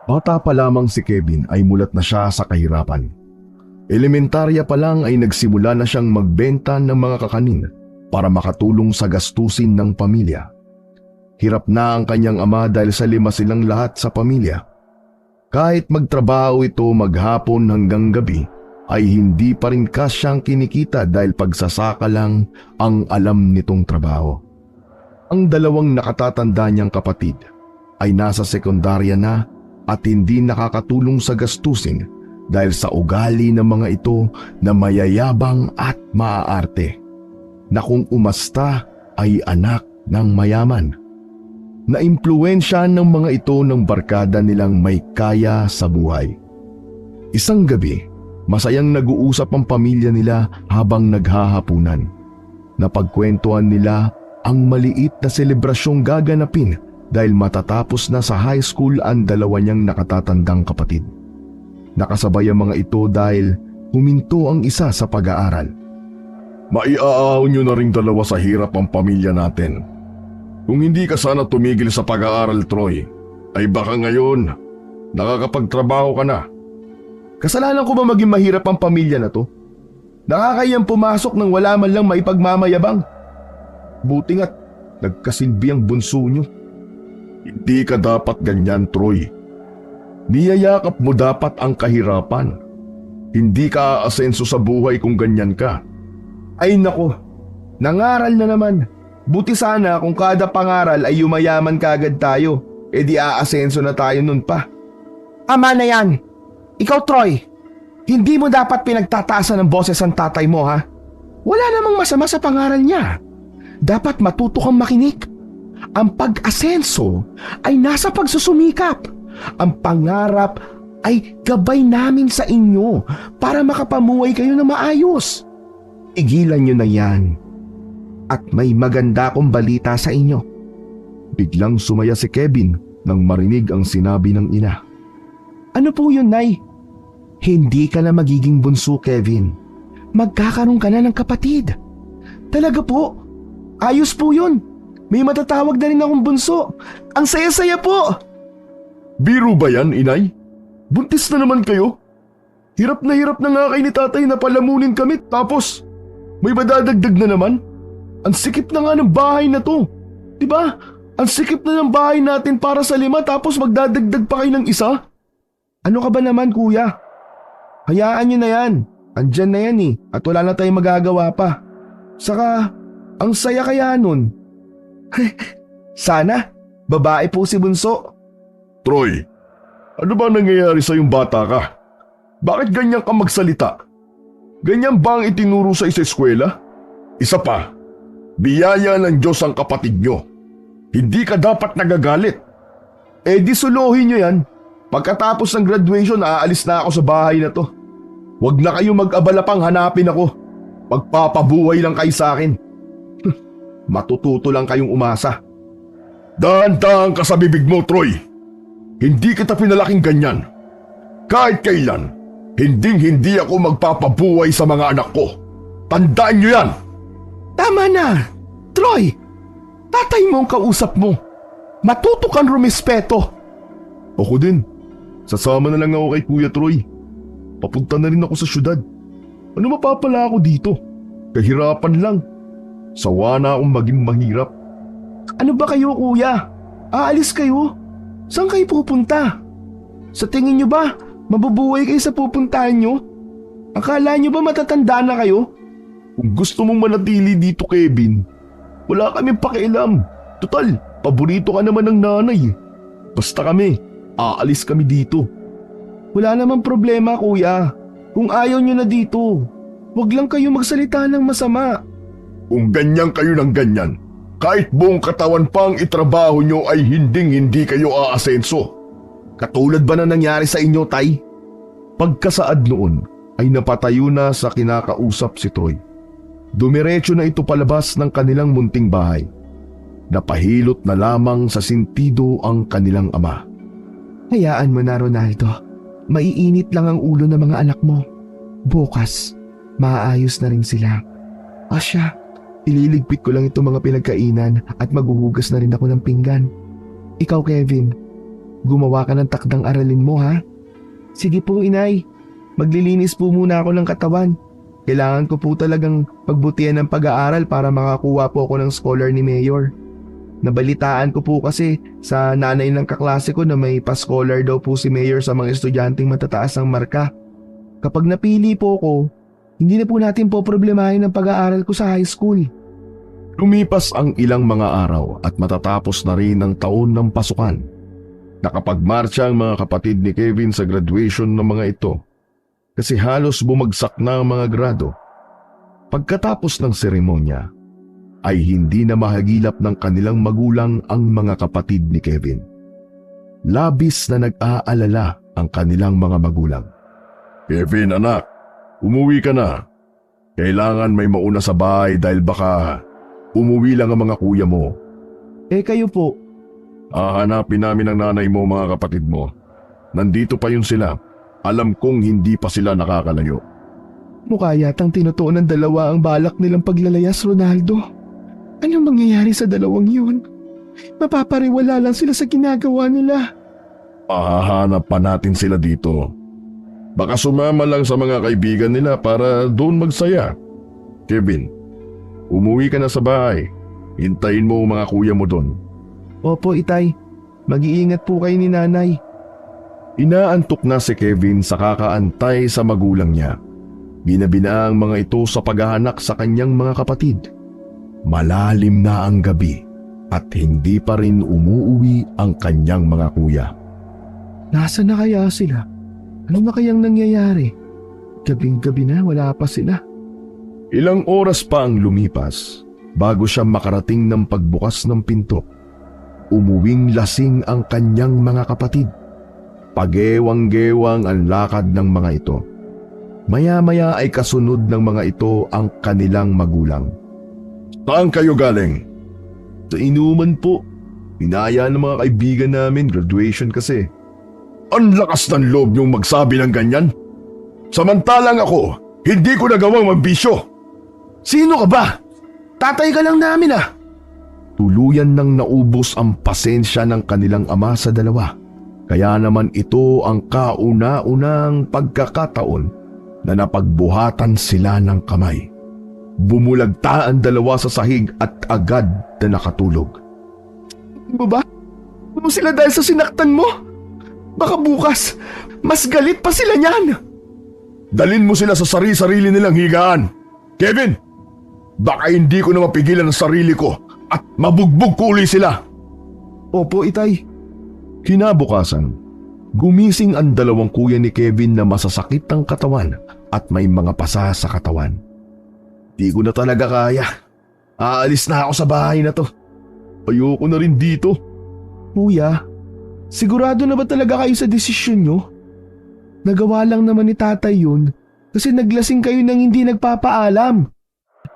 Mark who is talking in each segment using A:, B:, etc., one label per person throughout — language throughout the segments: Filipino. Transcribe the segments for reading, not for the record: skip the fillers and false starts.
A: Bata pa lamang si Kevin ay mulat na siya sa kahirapan. Elementarya pa lang ay nagsimula na siyang magbenta ng mga kakanin para makatulong sa gastusin ng pamilya. Hirap na ang kanyang ama dahil sa 5 silang lahat sa pamilya. Kahit magtrabaho ito maghapon hanggang gabi, ay hindi pa rin kasyang kinikita dahil pagsasaka lang ang alam nitong trabaho. Ang 2 nakatatanda niyang kapatid ay nasa sekundarya na at hindi nakakatulong sa gastusin dahil sa ugali ng mga ito na mayayabang at maaarte, na kung umasta ay anak ng mayaman. Naimpluwensya ng mga ito ng barkada nilang may kaya sa buhay. Isang gabi, masayang nag-uusap ang pamilya nila habang naghahapunan. Napagkwentuhan nila ang maliit na selebrasyong gaganapin dahil matatapos na sa high school ang 2 niyang nakatatandang kapatid. Nakasabay ang mga ito dahil huminto ang isa sa pag-aaral. Maiaahon niyo na ring 2 sa hirap ang pamilya natin. Kung hindi ka sana tumigil sa pag-aaral, Troy, ay baka ngayon nakakapagtrabaho ka na. Kasalanan ko ba maging mahirap ang pamilya na to? Nakakayang pumasok nang wala man lang maipagmamayabang. Buti nga't nagkasilbi ang bunso niyo. Hindi ka dapat ganyan, Troy. Niyayakap mo dapat ang kahirapan. Hindi ka aasenso sa buhay kung ganyan ka. Ay nako, nangaral na naman. Buti sana kung kada pangaral ay yumayaman kagad tayo, di aasenso na tayo nun pa. Ama na yan. Ikaw, Troy, hindi mo dapat pinagtataasan ng boses ang tatay mo, ha? Wala namang masama sa pangaral niya. Dapat matuto kang makinig. Ang pag-asenso ay nasa pagsusumikap. Ang pangarap ay gabay namin sa inyo para makapamuhay kayo na maayos. Igilan niyo na yan. At may maganda akong balita sa inyo. Biglang sumaya si Kevin nang marinig ang sinabi ng ina. Ano po yun, Nay? Hindi ka na magiging bunso, Kevin. Magkakaroon ka na ng kapatid. Talaga po? Ayos po yun. May matatawag na rin akong bunso. Ang saya-saya po. Biro ba yan, inay? Buntis na naman kayo? Hirap na nga kayo ni tatay na palamunin kami tapos may madadagdag na naman? Ang sikip na nga ng bahay na to. Diba? Ang sikip na ng bahay natin para sa 5 tapos magdadagdag pa kayo ng isa? Ano ka ba naman, kuya? Hayaan nyo na yan. Andyan na yan eh. At wala na tayong magagawa pa. Saka, ang saya kaya nun. Sana, babae po si bunso. Troy, ano ba nangyayari sa yung bata ka? Bakit ganyan ka magsalita? Ganyan ba ang itinuro sa eskwela? Isa pa, biyaya ng Diyos ang kapatid nyo. Hindi ka dapat nagagalit. Di suluhin nyo yan. Pagkatapos ng graduation, aalis na ako sa bahay na to. Huwag na kayong mag-abala pang hanapin ako. Magpapabuhay lang kayo sa akin. Matututo lang kayong umasa. Dahan-dahan ka sa bibig mo, Troy. Hindi kita pinalaking ganyan. Kahit kailan, hindi ako magpapabuhay sa mga anak ko. Tandaan nyo yan! Tama na, Troy. Tatay mo ang kausap mo. Matuto kang rumispeto. Ako din. Sasama na lang ako kay Kuya Troy. Papunta na rin ako sa syudad. Ano mapapala ako dito? Kahirapan lang. Sawa na akong maging mahirap. Ano ba kayo, kuya? Aalis kayo? Saan kayo pupunta? Sa tingin nyo ba, mabubuhay kayo sa pupuntahan nyo? Akala nyo ba matatanda na kayo? Kung gusto mong manatili dito, Kevin, wala kaming pakialam. Total, paborito ka naman ng nanay. Basta kami, aalis kami dito. Wala namang problema, kuya. Kung ayaw nyo na dito, wag lang kayo magsalita ng masama. Kung ganyan kayo ng ganyan, kahit buong katawan pang itrabaho nyo ay hindi kayo aasenso. Katulad ba na nangyari sa inyo, tay? Pagkasaad noon ay napatayo na sa kinakausap si Troy. Dumiretso na ito palabas ng kanilang munting bahay. Napahilot na lamang sa sentido ang kanilang ama. Hayaan mo na, Ronaldo. Maiinit lang ang ulo ng mga anak mo. Bukas, maayos na rin sila. Asya, ililigpit ko lang itong mga pinagkainan at maghuhugas na rin ako ng pinggan. Ikaw, Kevin,
B: gumawa ka ng takdang aralin mo ha. Sige po inay, maglilinis po muna ako ng katawan. Kailangan ko po talagang pagbutihan ng pag-aaral para makakuha po ako ng scholar ni Mayor. Nabalitaan ko po kasi sa nanay ng kaklase ko na may pa-scholar daw po si Mayor sa mga estudyanteng matataas ang marka. Kapag napili po ko, hindi na po natin po problemahin ang pag-aaral ko sa high school.
A: Lumipas ang ilang mga araw at matatapos na rin ang taon ng pasukan. Nakapagmarcha ang mga kapatid ni Kevin sa graduation ng mga ito kasi halos bumagsak na ang mga grado. Pagkatapos ng seremonya, ay hindi na mahagilap ng kanilang magulang ang mga kapatid ni Kevin. Labis na nag-aalala ang kanilang mga magulang. Kevin anak, umuwi ka na. Kailangan may mauna sa bahay dahil baka umuwi lang ang mga kuya mo.
B: Kayo po?
A: Hahanapin namin ang nanay mo mga kapatid mo. Nandito pa yun sila. Alam kong hindi pa sila nakakalayo.
B: Mukha yatang tinutuon ng dalawa ang balak nilang paglalayas, Ronaldo. Anong mangyayari sa dalawang yun? Mapapariwala lang sila sa ginagawa nila.
A: Hahanap pa natin sila dito. Baka sumama lang sa mga kaibigan nila para doon magsaya. Kevin, umuwi ka na sa bahay. Hintayin mo ang mga kuya mo doon.
B: Opo, itay. Mag-iingat po kayo ni nanay.
A: Inaantok na si Kevin sa kakaantay sa magulang niya. Binabina ang mga ito sa paghahanak sa kanyang mga kapatid. Malalim na ang gabi at hindi pa rin umuuwi ang kanyang mga kuya.
B: Nasaan na kaya sila? Ano na kayang nangyayari? Gabing-gabi na, wala pa sila.
A: Ilang oras pa ang lumipas bago siya makarating ng pagbukas ng pinto. Umuwing lasing ang kanyang mga kapatid. Pagewang-gewang ang lakad ng mga ito. Maya-maya ay kasunod ng mga ito ang kanilang magulang. Saan kayo galing? Sa inuman po. Inaya ng mga kaibigan namin, graduation kasi. Ang lakas ng loob niyong magsabi ng ganyan. Samantalang ako, hindi ko nagawang magbisyo.
B: Sino ka ba? Tatay ka lang namin ah.
A: Tuluyan nang naubos ang pasensya ng kanilang ama sa dalawa. Kaya naman ito ang kauna-unang pagkakataon na napagbuhatan sila ng kamay. Bumulagta ang dalawa sa sahig at agad na nakatulog.
B: Mo ba? Mo sila dahil sa sinaktan mo? Baka bukas, mas galit pa sila niyan.
A: Dalin mo sila sa sarili-sarili nilang higaan. Kevin, baka hindi ko na mapigilan ang sarili ko at mabugbog ko uli sila.
B: Opo, itay.
A: Kinabukasan, gumising ang dalawang kuya ni Kevin na masasakit ang katawan at may mga pasa sa katawan. Di ko na talaga kaya. Aalis na ako sa bahay na to. Ayoko na rin dito.
B: Kuya, sigurado na ba talaga kayo sa desisyon nyo? Nagawa lang naman ni tatay yun kasi naglasing kayo nang hindi nagpapaalam.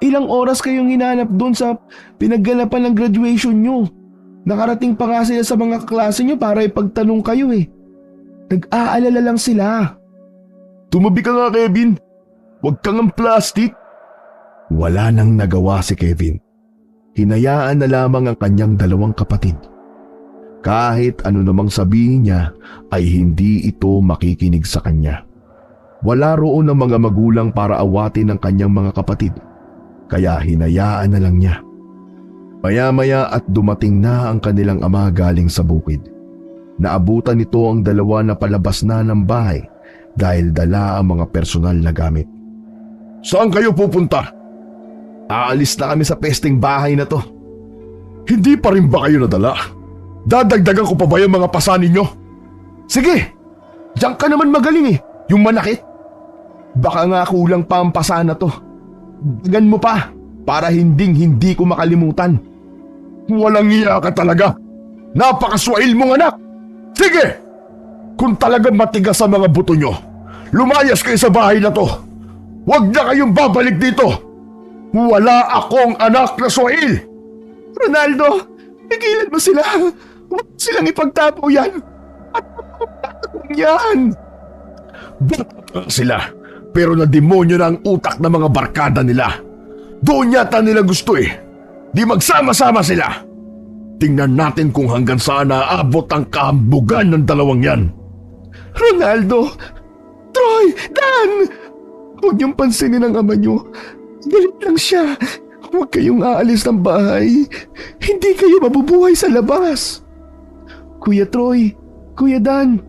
B: Ilang oras kayong hinanap doon sa pinagganapan ng graduation nyo. Nakarating pa nga sila sa mga kaklase nyo para ipagtanong kayo eh. Nag-aalala lang sila.
A: Tumabi ka nga, Kevin. Huwag kang ang plastic. Wala nang nagawa si Kevin. Hinayaan na lamang ang kanyang dalawang kapatid. Kahit ano namang sabihin niya ay hindi ito makikinig sa kanya. Wala roon ang mga magulang para awatin ang kanyang mga kapatid. Kaya hinayaan na lang niya. Maya-maya at dumating na ang kanilang ama galing sa bukid. Naabutan nito ang dalawa na palabas na ng bahay dahil dala ang mga personal na gamit. Saan kayo pupunta? Aalis na kami sa pesteng bahay na to. Hindi pa rin ba kayo nadala? Dadagdagan ko pa ba yung mga pasa ninyo? Sige, diyan ka naman magaling eh, yung manakit. Baka nga kulang pa ang pasa na to. Dagan mo pa para hindi ko makalimutan. Walang iya ka talaga. Napakaswail mong anak. Sige, kung talagang matigas sa mga buto nyo, lumayas kayo sa bahay na to. Huwag na kayong babalik dito. Wala akong anak na swail.
B: Ronaldo, pigilan mo sila. Huwag silang ipagtapo yan. At yan.
A: Bata sila, pero nademonyo na ang utak ng mga barkada nila. Doon yata nila gusto eh. Di magsama-sama sila. Tingnan natin kung hanggang saan naaabot ang kahambugan ng dalawang yan.
B: Ronaldo! Troy! Dan! Huwag niyong pansinin ang ama niyo. Galit lang siya. Huwag kayong aalis ng bahay. Hindi kayo mabubuhay sa labas. Kuya Troy, Kuya Dan,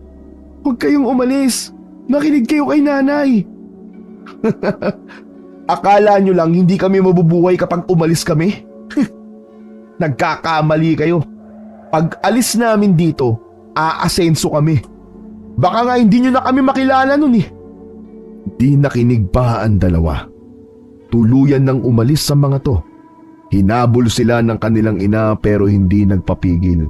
B: huwag kayong umalis. Makinig kayo kay nanay. Akala niyo lang hindi kami mabubuhay kapag umalis kami? Nagkakamali kayo. Pag alis namin dito, aasenso kami. Baka nga hindi niyo na kami makilala nun eh.
A: Di nakinig pa ang dalawa. Tuluyan nang umalis sa mga to. Hinabol sila ng kanilang ina pero hindi nagpapigil.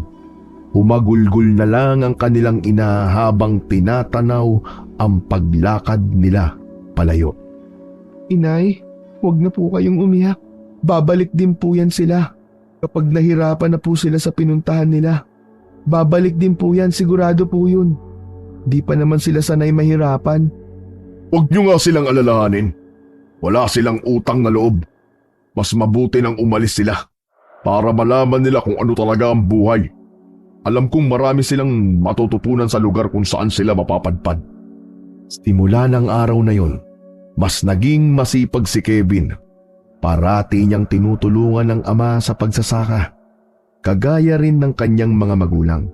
A: Humagulgol na lang ang kanilang ina habang tinatanaw ang paglakad nila palayo.
B: Inay, huwag na po kayong umiyak. Babalik din po yan sila. Kapag nahirapan na po sila sa pinuntahan nila. Babalik din po yan, sigurado po yun. Di pa naman sila sanay mahirapan.
A: Huwag niyo nga silang alalahanin. Wala silang utang na loob. Mas mabuti nang umalis sila para malaman nila kung ano talaga ang buhay. Alam kong marami silang matututunan sa lugar kung saan sila mapapadpad. Simula ng araw na yon, mas naging masipag si Kevin. Parati niyang tinutulungan ng ama sa pagsasaka. Kagaya rin ng kanyang mga magulang.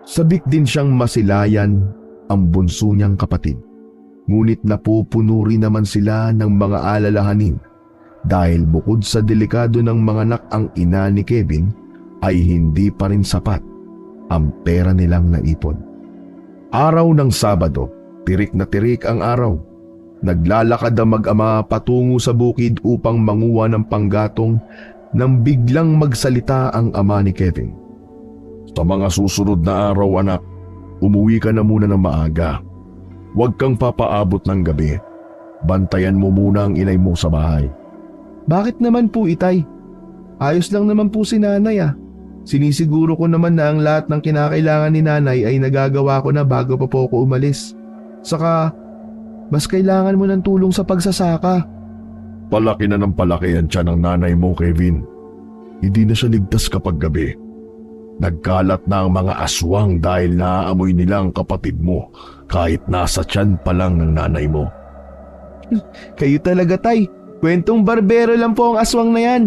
A: Sabik din siyang masilayan ang bunso niyang kapatid. Ngunit napupuno rin naman sila ng mga alalahanin dahil bukod sa delikado ng mga anak ang ina ni Kevin ay hindi pa rin sapat ang pera nilang naipon. Araw ng Sabado, tirik na tirik ang araw. Naglalakad ang mag-ama patungo sa bukid upang manguha ng panggatong nang biglang magsalita ang ama ni Kevin. Sa mga susunod na araw anak, umuwi ka na muna ng maaga. Huwag kang papaabot ng gabi. Bantayan mo muna ang inay mo sa bahay.
B: Bakit naman po, itay? Ayos lang naman po si nanay ah. Sinisiguro ko naman na ang lahat ng kinakailangan ni nanay ay nagagawa ko na bago pa po ako umalis. Saka, mas kailangan mo ng tulong sa pagsasaka.
A: Palaki na ng palaki ang tiyan ng nanay mo, Kevin. Hindi na siya ligtas kapag gabi. Nagkalat na ang mga aswang dahil naaamoy nila ang kapatid mo kahit nasa tiyan pa lang ng nanay mo.
B: Kayo talaga, tay. Kwentong barbero lang po ang aswang na yan.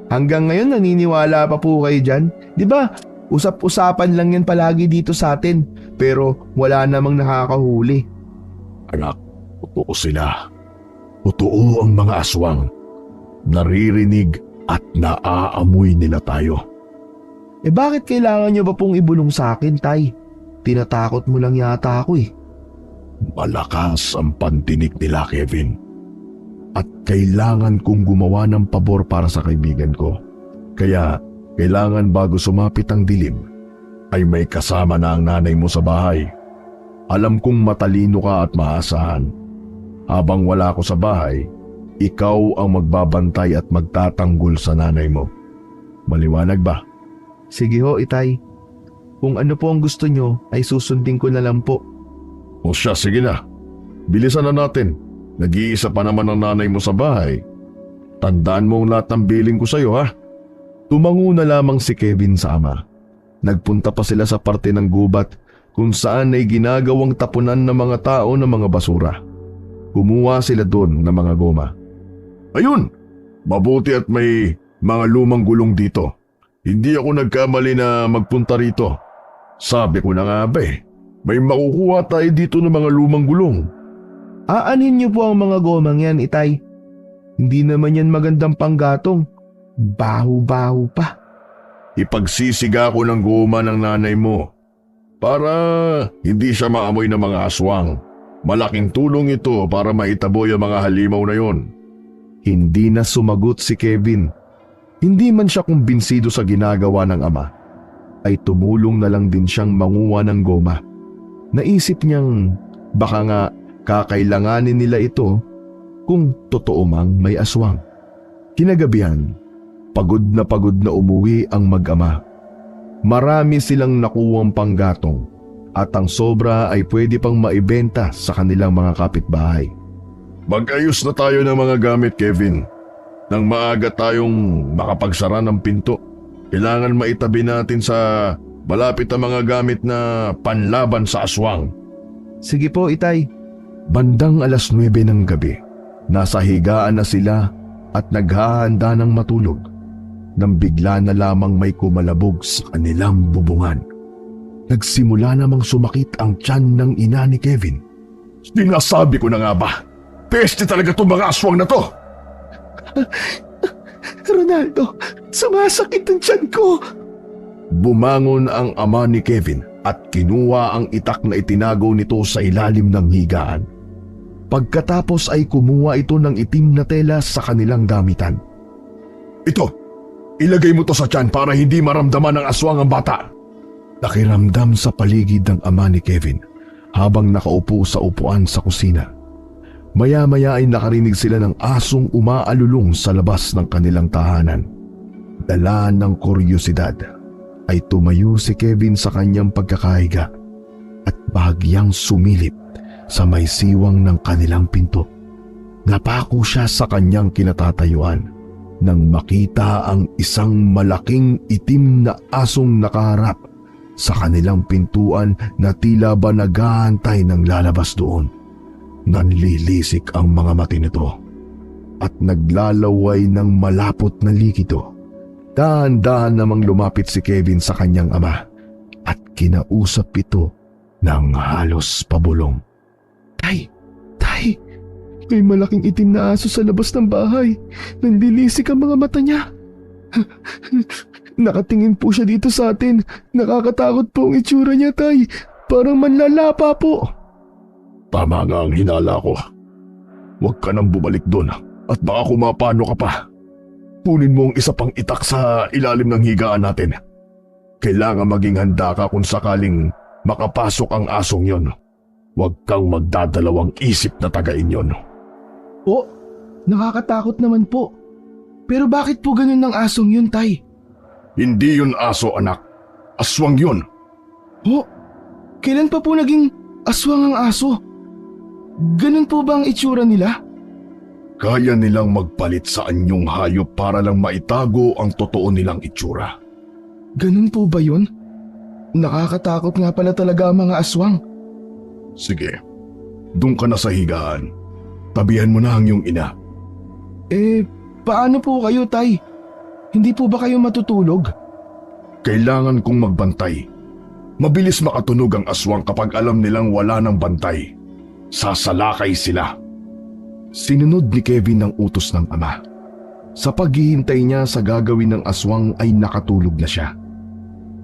B: Hanggang ngayon naniniwala pa po kayo dyan. Di ba? Usap-usapan lang yan palagi dito sa atin. Pero wala namang nakakahuli.
A: Anak, totoo sila. Totoo ang mga aswang. Naririnig at naaamoy nila tayo.
B: Eh bakit kailangan nyo ba pong ibulong sa akin, tay? Tinatakot mo lang yata ako eh.
A: Malakas ang pandinig nila, Kevin. At kailangan kong gumawa ng pabor para sa kaibigan ko. Kaya kailangan bago sumapit ang dilim, ay may kasama na ang nanay mo sa bahay. Alam kong matalino ka at maasahan. Habang wala ko sa bahay, ikaw ang magbabantay at magtatanggol sa nanay mo. Maliwanag ba?
B: Sige ho, itay. Kung ano po ang gusto nyo, ay susundin ko na lang po.
A: O siya, sige na. Bilisan na natin. Nag-iisa pa naman ang nanay mo sa bahay. Tandaan mo ang lahat ng billing ko sa'yo, ha? Tumango na lamang si Kevin sa ama. Nagpunta pa sila sa parte ng gubat kung saan ay ginagawang tapunan ng mga tao ng mga basura. Kumuha sila doon ng mga goma. Ayun! Mabuti at may mga lumang gulong dito. Hindi ako nagkamali na magpunta rito. Sabi ko na nga ba may makukuha tayo dito ng mga lumang gulong.
B: Aanin niyo po ang mga gomang yan, itay. Hindi naman yan magandang panggatong. Baho-baho pa.
A: Ipagsisiga ko ng goma ng nanay mo para hindi siya maamoy ng mga aswang. Malaking tulong ito para maitaboy ang mga halimaw na yon. Hindi na sumagot si Kevin. Hindi man siya kumbinsido sa ginagawa ng ama, ay tumulong na lang din siyang manguha ng goma. Naisip niyang baka nga kakailanganin nila ito kung totoo mang may aswang. Kinagabihan, pagod na umuwi ang mag-ama. Marami silang nakuwang panggatong at ang sobra ay pwede pang maibenta sa kanilang mga kapitbahay. Mag-ayos na tayo ng mga gamit, Kevin. Nang maaga tayong makapagsara ng pinto. Kailangan maitabi natin sa malapit ang mga gamit na panlaban sa aswang.
B: Sige po, Itay.
A: Bandang 9:00 ng gabi, nasa higaan na sila at naghahanda ng matulog nang bigla na lamang may kumalabog sa kanilang bubungan. Nagsimula namang sumakit ang tiyan ng ina ni Kevin. Sinasabi ko na nga ba, peste talaga itong mga aswang na to!
B: Ronaldo, sumasakit ang tiyan ko.
A: Bumangon ang ama ni Kevin at kinuha ang itak na itinago nito sa ilalim ng higaan. Pagkatapos ay kumuha ito ng itim na tela sa kanilang damitan. Ito, ilagay mo to sa tiyan para hindi maramdaman ng aswang ang bata. Nakiramdam sa paligid ng ama ni Kevin habang nakaupo sa upuan sa kusina. Maya-maya ay nakarinig sila ng asong umaalulong sa labas ng kanilang tahanan. Dala ng kuryosidad ay tumayo si Kevin sa kanyang pagkakahiga at bahagyang sumilip sa may siwang ng kanilang pinto. Napako siya sa kanyang kinatatayuan nang makita ang isang malaking itim na asong nakaharap sa kanilang pintuan na tila ba naghahantay ng lalabas doon. Nanlilisik ang mga mata nito at naglalaway ng malapot na likido. Dahan-dahan namang lumapit si Kevin sa kanyang ama at kinausap ito ng halos pabulong.
B: Tay, may malaking itim na aso sa labas ng bahay. Nanlilisik ang mga mata niya. Nakatingin po siya dito sa atin. Nakakatakot po ang itsura niya, Tay. Parang manlalapa po.
A: Tama nga ang hinala ko. Huwag ka nang bumalik doon at baka kumapano ka pa. Kunin mo ang isa pang itak sa ilalim ng higaan natin. Kailangan maging handa ka kung sakaling makapasok ang asong yon. Huwag kang magdadalawang isip na tagain yon.
B: Po, nakakatakot naman po. Pero bakit po ganun ng asong yun, Tay?
A: Hindi yun aso, anak. Aswang yun.
B: Po, kailan pa po naging aswang ang aso? Ganun po ba ang itsura nila?
A: Kaya nilang magpalit sa anyong hayop para lang maitago ang totoo nilang itsura.
B: Ganun po ba yun? Nakakatakot nga pala talaga ang mga aswang.
A: Sige, doon ka na sa higaan. Tabihan mo na ang iyong ina.
B: Paano po kayo, Tay? Hindi po ba kayo matutulog?
A: Kailangan kong magbantay. Mabilis makatunog ang aswang kapag alam nilang wala ng bantay. Sasalakay sila. Sinunod ni Kevin ang utos ng ama. Sa paghihintay niya sa gagawin ng aswang ay nakatulog na siya.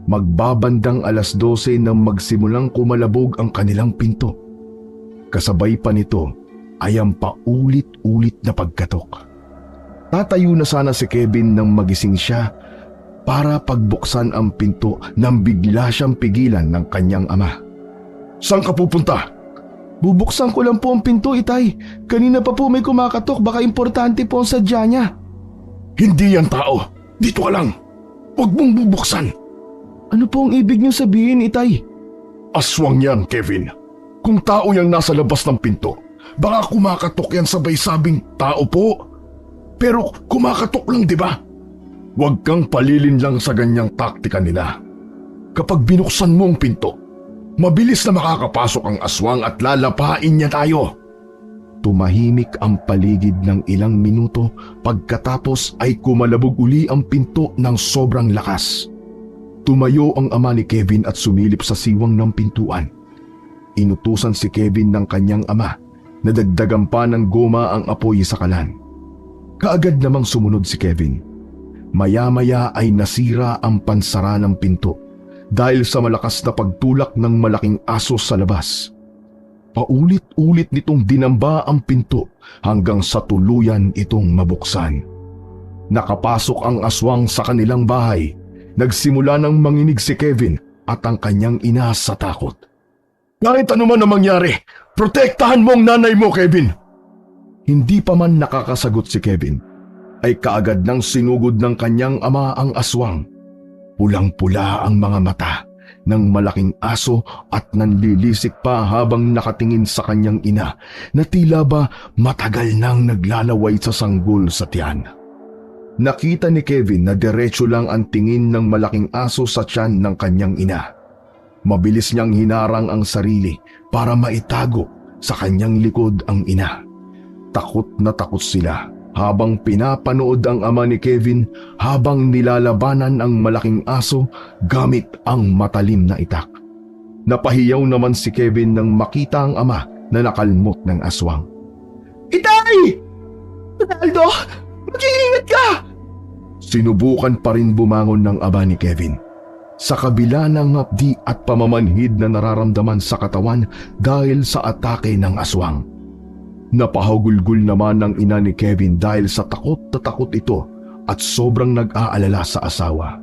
A: Magbabandang 12:00 nang magsimulang kumalabog ang kanilang pinto. Kasabay pa nito ay ang paulit-ulit na pagkatok. Tatayo na sana si Kevin nang magising siya para pagbuksan ang pinto nang bigla siyang pigilan ng kanyang ama. Saan ka pupunta?
B: Bubuksan ko lang po ang pinto, Itay. Kanina pa po may kumakatok, baka importante po ang sadya niya.
A: Hindi yan tao. Dito ka lang. Huwag mong bubuksan.
B: Ano po ang ibig niyo sabihin, Itay?
A: Aswang yan, Kevin. Kung tao yang nasa labas ng pinto, baka kumakatok yan sabay sabing tao po. Pero kumakatok lang, di ba? Huwag kang palilin lang sa ganyang taktika nila. Kapag binuksan mo ang pinto, mabilis na makakapasok ang aswang at lalapain niya tayo. Tumahimik ang paligid ng ilang minuto pagkatapos ay kumalabog uli ang pinto ng sobrang lakas. Tumayo ang ama ni Kevin at sumilip sa siwang ng pintuan. Inutusan si Kevin ng kanyang ama na dagdagan pa ng goma ang apoy sa kalan. Kaagad namang sumunod si Kevin. Maya-maya ay nasira ang pansara ng pinto dahil sa malakas na pagtulak ng malaking aso sa labas. Paulit-ulit nitong dinamba ang pinto hanggang sa tuluyan itong mabuksan. Nakapasok ang aswang sa kanilang bahay. Nagsimula nang manginig si Kevin at ang kanyang ina sa takot. Kahit ano man ang mangyari, protektahan mo ang nanay mo, Kevin! Hindi pa man nakakasagot si Kevin, ay kaagad nang sinugod ng kanyang ama ang aswang. Pulang-pula ang mga mata ng malaking aso at nanlilisik pa habang nakatingin sa kanyang ina na tila ba matagal nang naglalaway sa sanggol sa tiyan. Nakita ni Kevin na diretso lang ang tingin ng malaking aso sa tiyan ng kanyang ina. Mabilis niyang hinarang ang sarili para maitago sa kanyang likod ang ina. Takot na takot sila habang pinapanood ang ama ni Kevin habang nilalabanan ang malaking aso gamit ang matalim na itak. Napahiyaw naman si Kevin nang makita ang ama na nakalmot ng aswang.
B: Itay! Ronaldo! Mag-iingat ka!
A: Sinubukan pa rin bumangon ng ama ni Kevin. Sa kabila ng hapdi at pamamanhid na nararamdaman sa katawan dahil sa atake ng aswang. Napahagulgul naman ng ina ni Kevin dahil sa takot na takot ito at sobrang nag-aalala sa asawa.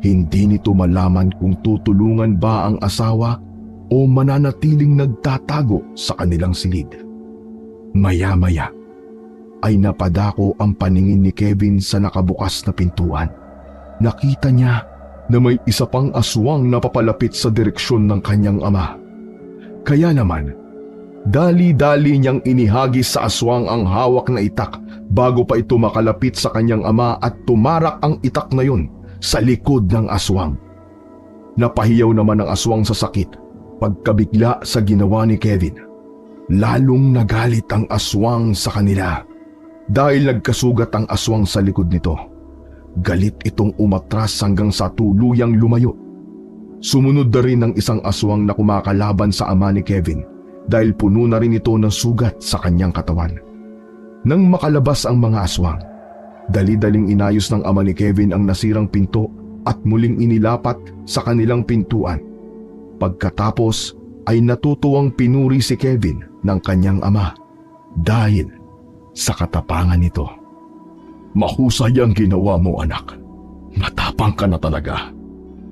A: Hindi nito malaman kung tutulungan ba ang asawa o mananatiling nagtatago sa kanilang silid. Maya-maya ay napadako ang paningin ni Kevin sa nakabukas na pintuan. Nakita niya na may isa pang aswang na papalapit sa direksyon ng kanyang ama. Kaya naman, dali-dali niyang inihagis sa aswang ang hawak na itak bago pa ito makalapit sa kanyang ama at tumarak ang itak na yun sa likod ng aswang. Napahiyaw naman ang aswang sa sakit pagkabigla sa ginawa ni Kevin. Lalong nagalit ang aswang sa kanila dahil nagkasugat ang aswang sa likod nito. Galit itong umatras hanggang sa tuluyang lumayo. Sumunod na rin ang isang aswang na kumakalaban sa ama ni Kevin dahil puno na rin ito ng sugat sa kanyang katawan. Nang makalabas ang mga aswang, dali-daling inayos ng ama ni Kevin ang nasirang pinto at muling inilapat sa kanilang pintuan. Pagkatapos ay natutuwang pinuri si Kevin ng kanyang ama dahil sa katapangan nito. Mahusay ang ginawa mo, anak. Matapang ka na talaga.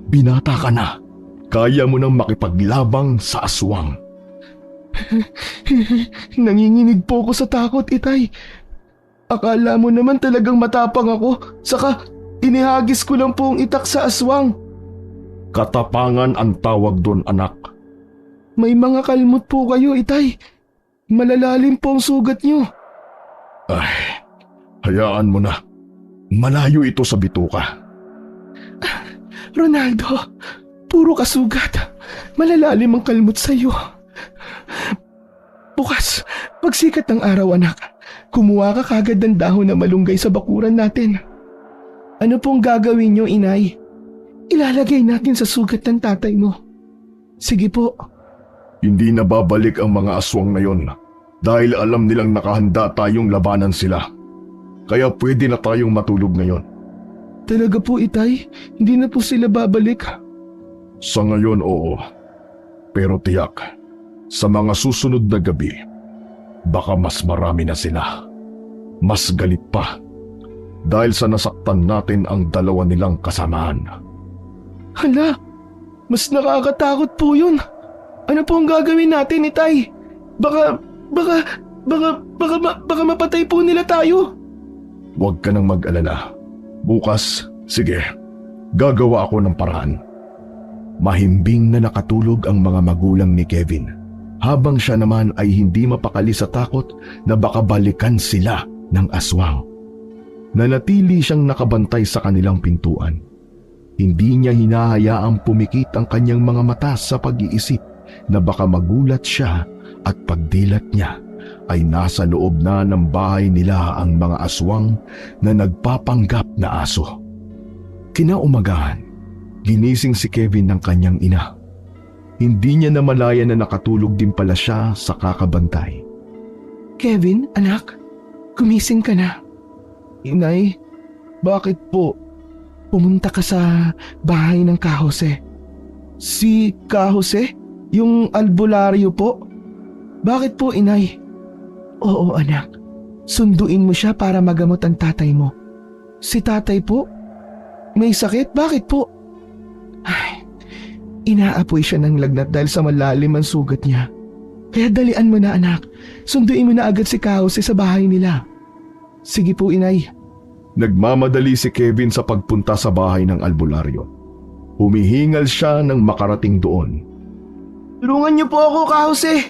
A: Binata ka na. Kaya mo nang makipaglabang sa aswang.
B: Nanginginig po ako sa takot, Itay. Akala mo naman talagang matapang ako, saka inihagis ko lang po ang itak sa aswang.
A: Katapangan ang tawag doon, anak.
B: May mga kalmot po kayo, Itay. Malalalim po ang sugat niyo.
A: Ay, hayaan mo na. Malayo ito sa bituka.
B: Ronaldo, puro kasugat. Malalalim ang kalmot sa iyo. Bukas, pagsikat ng araw, anak, kumuha ka kagad ng dahon na malunggay sa bakuran natin. Ano pong gagawin niyo, Inay? Ilalagay natin sa sugat ng tatay mo. Sige po.
A: Hindi na babalik ang mga aswang na yon dahil alam nilang nakahanda tayong labanan sila. Kaya pwede na tayong matulog ngayon.
B: Talaga po, Itay? Hindi na po sila babalik?
A: Sa ngayon, oo. Pero tiyak, sa mga susunod na gabi, baka mas marami na sila. Mas galit pa dahil sa nasaktan natin ang dalawa nilang kasamaan.
B: Hala, mas nakakatakot po yun. Ano po ang gagawin natin, Itay? Baka mapatay po nila tayo.
A: Huwag ka nang mag-alala. Bukas, sige, gagawa ako ng paraan. Mahimbing na nakatulog ang mga magulang ni Kevin, habang siya naman ay hindi mapakali sa takot na baka balikan sila ng aswang. Nanatili siyang nakabantay sa kanilang pintuan. Hindi niya hinahayaang pumikit ang kanyang mga mata sa pag-iisip na baka magulat siya at pagdilat niya ay nasa loob na ng bahay nila ang mga aswang na nagpapanggap na aso. Kinaumagahan, ginising si Kevin ng kanyang ina. Hindi niya namalayan na nakatulog din pala siya sa kakabantay.
B: Kevin, anak, gumising ka na. Inay, bakit po? Pumunta ka sa bahay ng Kahose. Si Kahose? Yung albularyo po? Bakit po, Inay? Oo, anak. Sunduin mo siya para magamot ang tatay mo. Si tatay po? May sakit? Bakit po? Ay, inaapoy siya ng lagnat dahil sa malalim ang sugat niya. Kaya dalian mo na, anak. Sunduin mo na agad si Kahose sa bahay nila. Sige po, Inay.
A: Nagmamadali si Kevin sa pagpunta sa bahay ng albularyo. Humihingal siya nang makarating doon.
B: Tulungan niyo po ako, Kahose.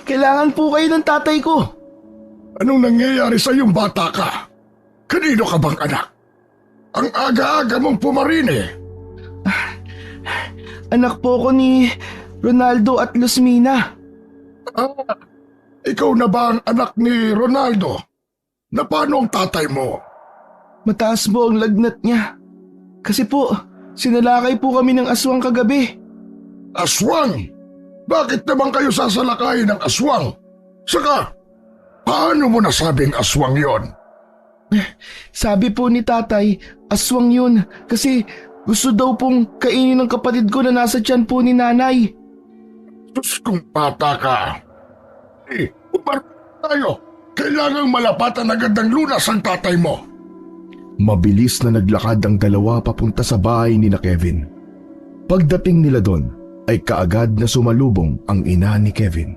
B: Kailangan po kayo ng tatay ko.
A: Anong nangyayari sa iyong bata ka?
C: Kanino ka bang anak? Ang aga-aga mong pumarine.
B: Anak po ko ni Ronaldo at Luzmina.
C: Ikaw na ba ang anak ni Ronaldo? Na paano ang tatay mo?
B: Mataas po ang lagnat niya. Kasi po, sinalakay po kami ng aswang kagabi.
C: Aswang? Bakit naman kayo sasalakayin ng aswang? Saka, paano mo nasabing aswang yon?
B: Sabi po ni tatay, aswang yun kasi gusto daw pong kainin ng kapatid ko na nasa tiyan po ni nanay.
C: Diyos kong bata ka. Umarap tayo. Kailangang malapatan agad ng lunas ang tatay mo.
A: Mabilis na naglakad ang dalawa papunta sa bahay ni na Kevin. Pagdating nila doon, ay kaagad na sumalubong ang ina ni Kevin.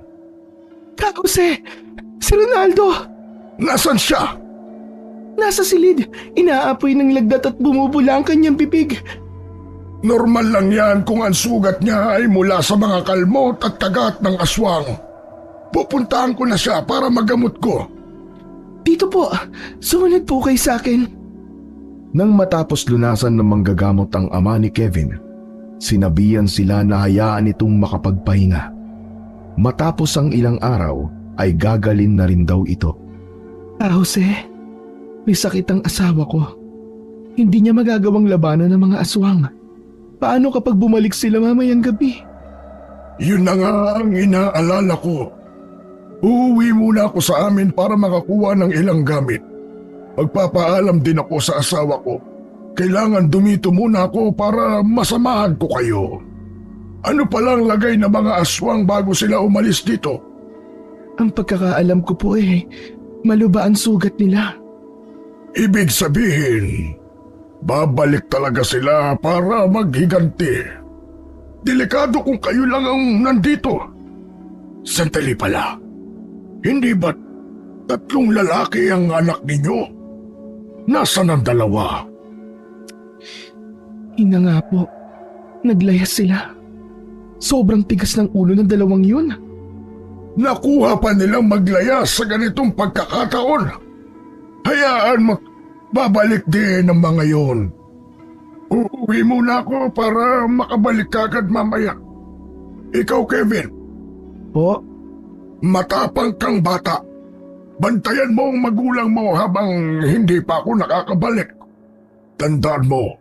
B: Jose, si Ronaldo!
C: Nasaan siya?
B: Nasa silid, inaapoy ng lagdat at bumubula ang kanyang bibig.
C: Normal lang yan kung ang sugat niya ay mula sa mga kalmot at kagat ng aswang. Pupuntahan ko na siya para magamot ko.
B: Dito po, sumunod po kayo sa akin.
A: Nang matapos lunasan ng manggagamot ang ama ni Kevin, sinabihan sila na hayaan itong makapagpahinga. Matapos ang ilang araw ay gagalin na rin daw ito.
B: Jose, may sakit ang asawa ko. Hindi niya magagawang labanan ng mga aswang. Paano kapag bumalik sila mamayang gabi?
C: Yun na nga ang inaalala ko. Uuwi muna ako sa amin para makakuha ng ilang gamit. Magpapaalam din ako sa asawa ko. Kailangan dumito muna ako para masamahan ko kayo. Ano palang lagay ng mga aswang bago sila umalis dito?
B: Ang pagkakaalam ko po maluba ang sugat nila.
C: Ibig sabihin, babalik talaga sila para maghiganti. Delikado kung kayo lang ang nandito. Sandali pala. Hindi ba't 3 lalaki ang anak ninyo? Nasaan ang 2?
B: Ina nga po, naglayas sila. Sobrang tigas ng ulo ng 2 yun.
C: Nakuha pa nilang maglayas sa ganitong pagkakataon. Hayaan mo, babalik din ang mga yon. Uuwi muna ako para makabalik agad mamaya. Ikaw, Kevin.
B: Po?
C: Matapang kang bata. Bantayan mo ang magulang mo habang hindi pa ako nakakabalik. Tandaan mo,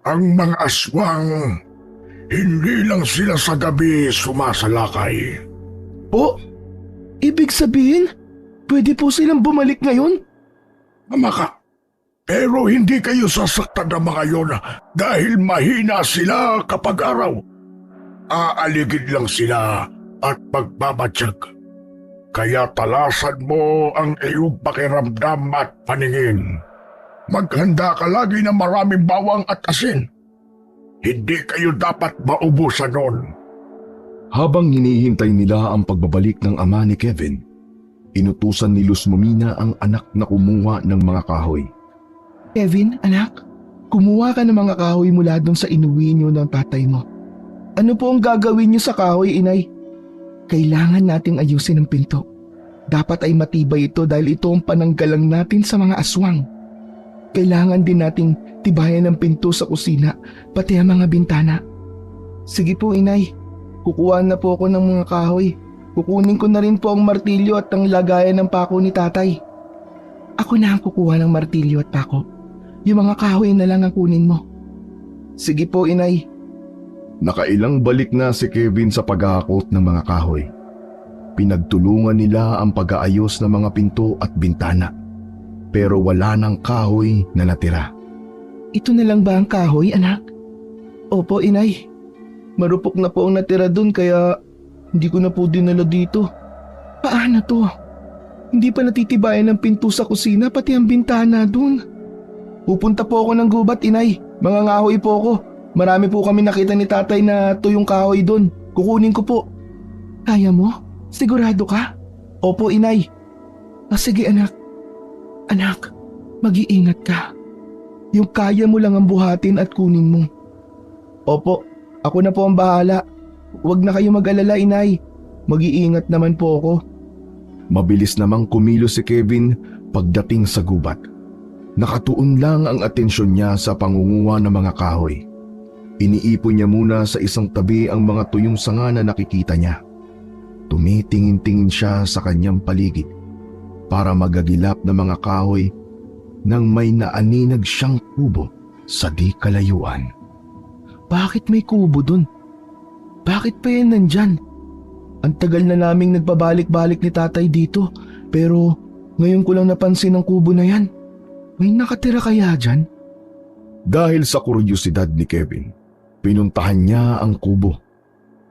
C: ang mga aswang, hindi lang sila sa gabi sumasalakay.
B: Po? Ibig sabihin, pwede po silang bumalik ngayon?
C: Tama ka. Pero hindi kayo sasaktan ng mga yon dahil mahina sila kapag araw. Aaligid lang sila at magbabatsyag. Kaya talasan mo ang iyong pakiramdam at paningin. Maghanda ka lagi ng maraming bawang at asin. Hindi kayo dapat maubusan nun.
A: Habang hinihintay nila ang pagbabalik ng ama ni Kevin, inutusan ni Luzmina ang anak na kumuha ng mga kahoy.
B: Kevin, anak, kumuha ka ng mga kahoy mula doon sa inuwi niyo ng tatay mo. Ano po ang gagawin niyo sa kahoy, inay? Kailangan nating ayusin ang pinto. Dapat ay matibay ito dahil ito ang pananggalang natin sa mga aswang. Kailangan din nating tibayan ang pinto sa kusina, pati ang mga bintana. Sige po, inay. Kukuha na po ako ng mga kahoy. Kukunin ko na rin po ang martilyo at ang lagayan ng pako ni tatay. Ako na ang kukuha ng martilyo at pako. Yung mga kahoy na lang ang kunin mo. Sige po, inay.
A: Nakailang balik na si Kevin sa paghahakot ng mga kahoy. Pinagtulungan nila ang pag-aayos ng mga pinto at bintana. Pero wala nang kahoy na natira.
B: Ito na lang ba ang kahoy, anak? Opo, inay. Marupok na po ang natira dun kaya hindi ko na po dinala dito. Paano to? Hindi pa natitibayan ng pinto sa kusina pati ang bintana dun. Pupunta po ako ng gubat, inay. Mga ngahoy po ako. Marami po kami nakita ni tatay na tuyong kahoy dun. Kukunin ko po. Kaya mo? Sigurado ka? Opo, inay. Sige, anak. Anak, mag-iingat ka. Yung kaya mo lang ang buhatin at kunin mo. Opo, ako na po ang bahala. Huwag na kayo mag-alala, inay. Mag-iingat naman po ako.
A: Mabilis namang kumilos si Kevin pagdating sa gubat. Nakatuon lang ang atensyon niya sa pangunguha ng mga kahoy. Iniipon niya muna sa isang tabi ang mga tuyong sanga na nakikita niya. Tumitingin-tingin siya sa kanyang paligid para magagilap ng mga kahoy nang may naaninag siyang kubo sa di kalayuan.
B: Bakit may kubo dun? Bakit pa yan nandyan? Ang tagal na naming nagpabalik-balik ni tatay dito, pero ngayon ko lang napansin ang kubo na yan. May nakatira kaya dyan?
A: Dahil sa kuryosidad ni Kevin, pinuntahan niya ang kubo.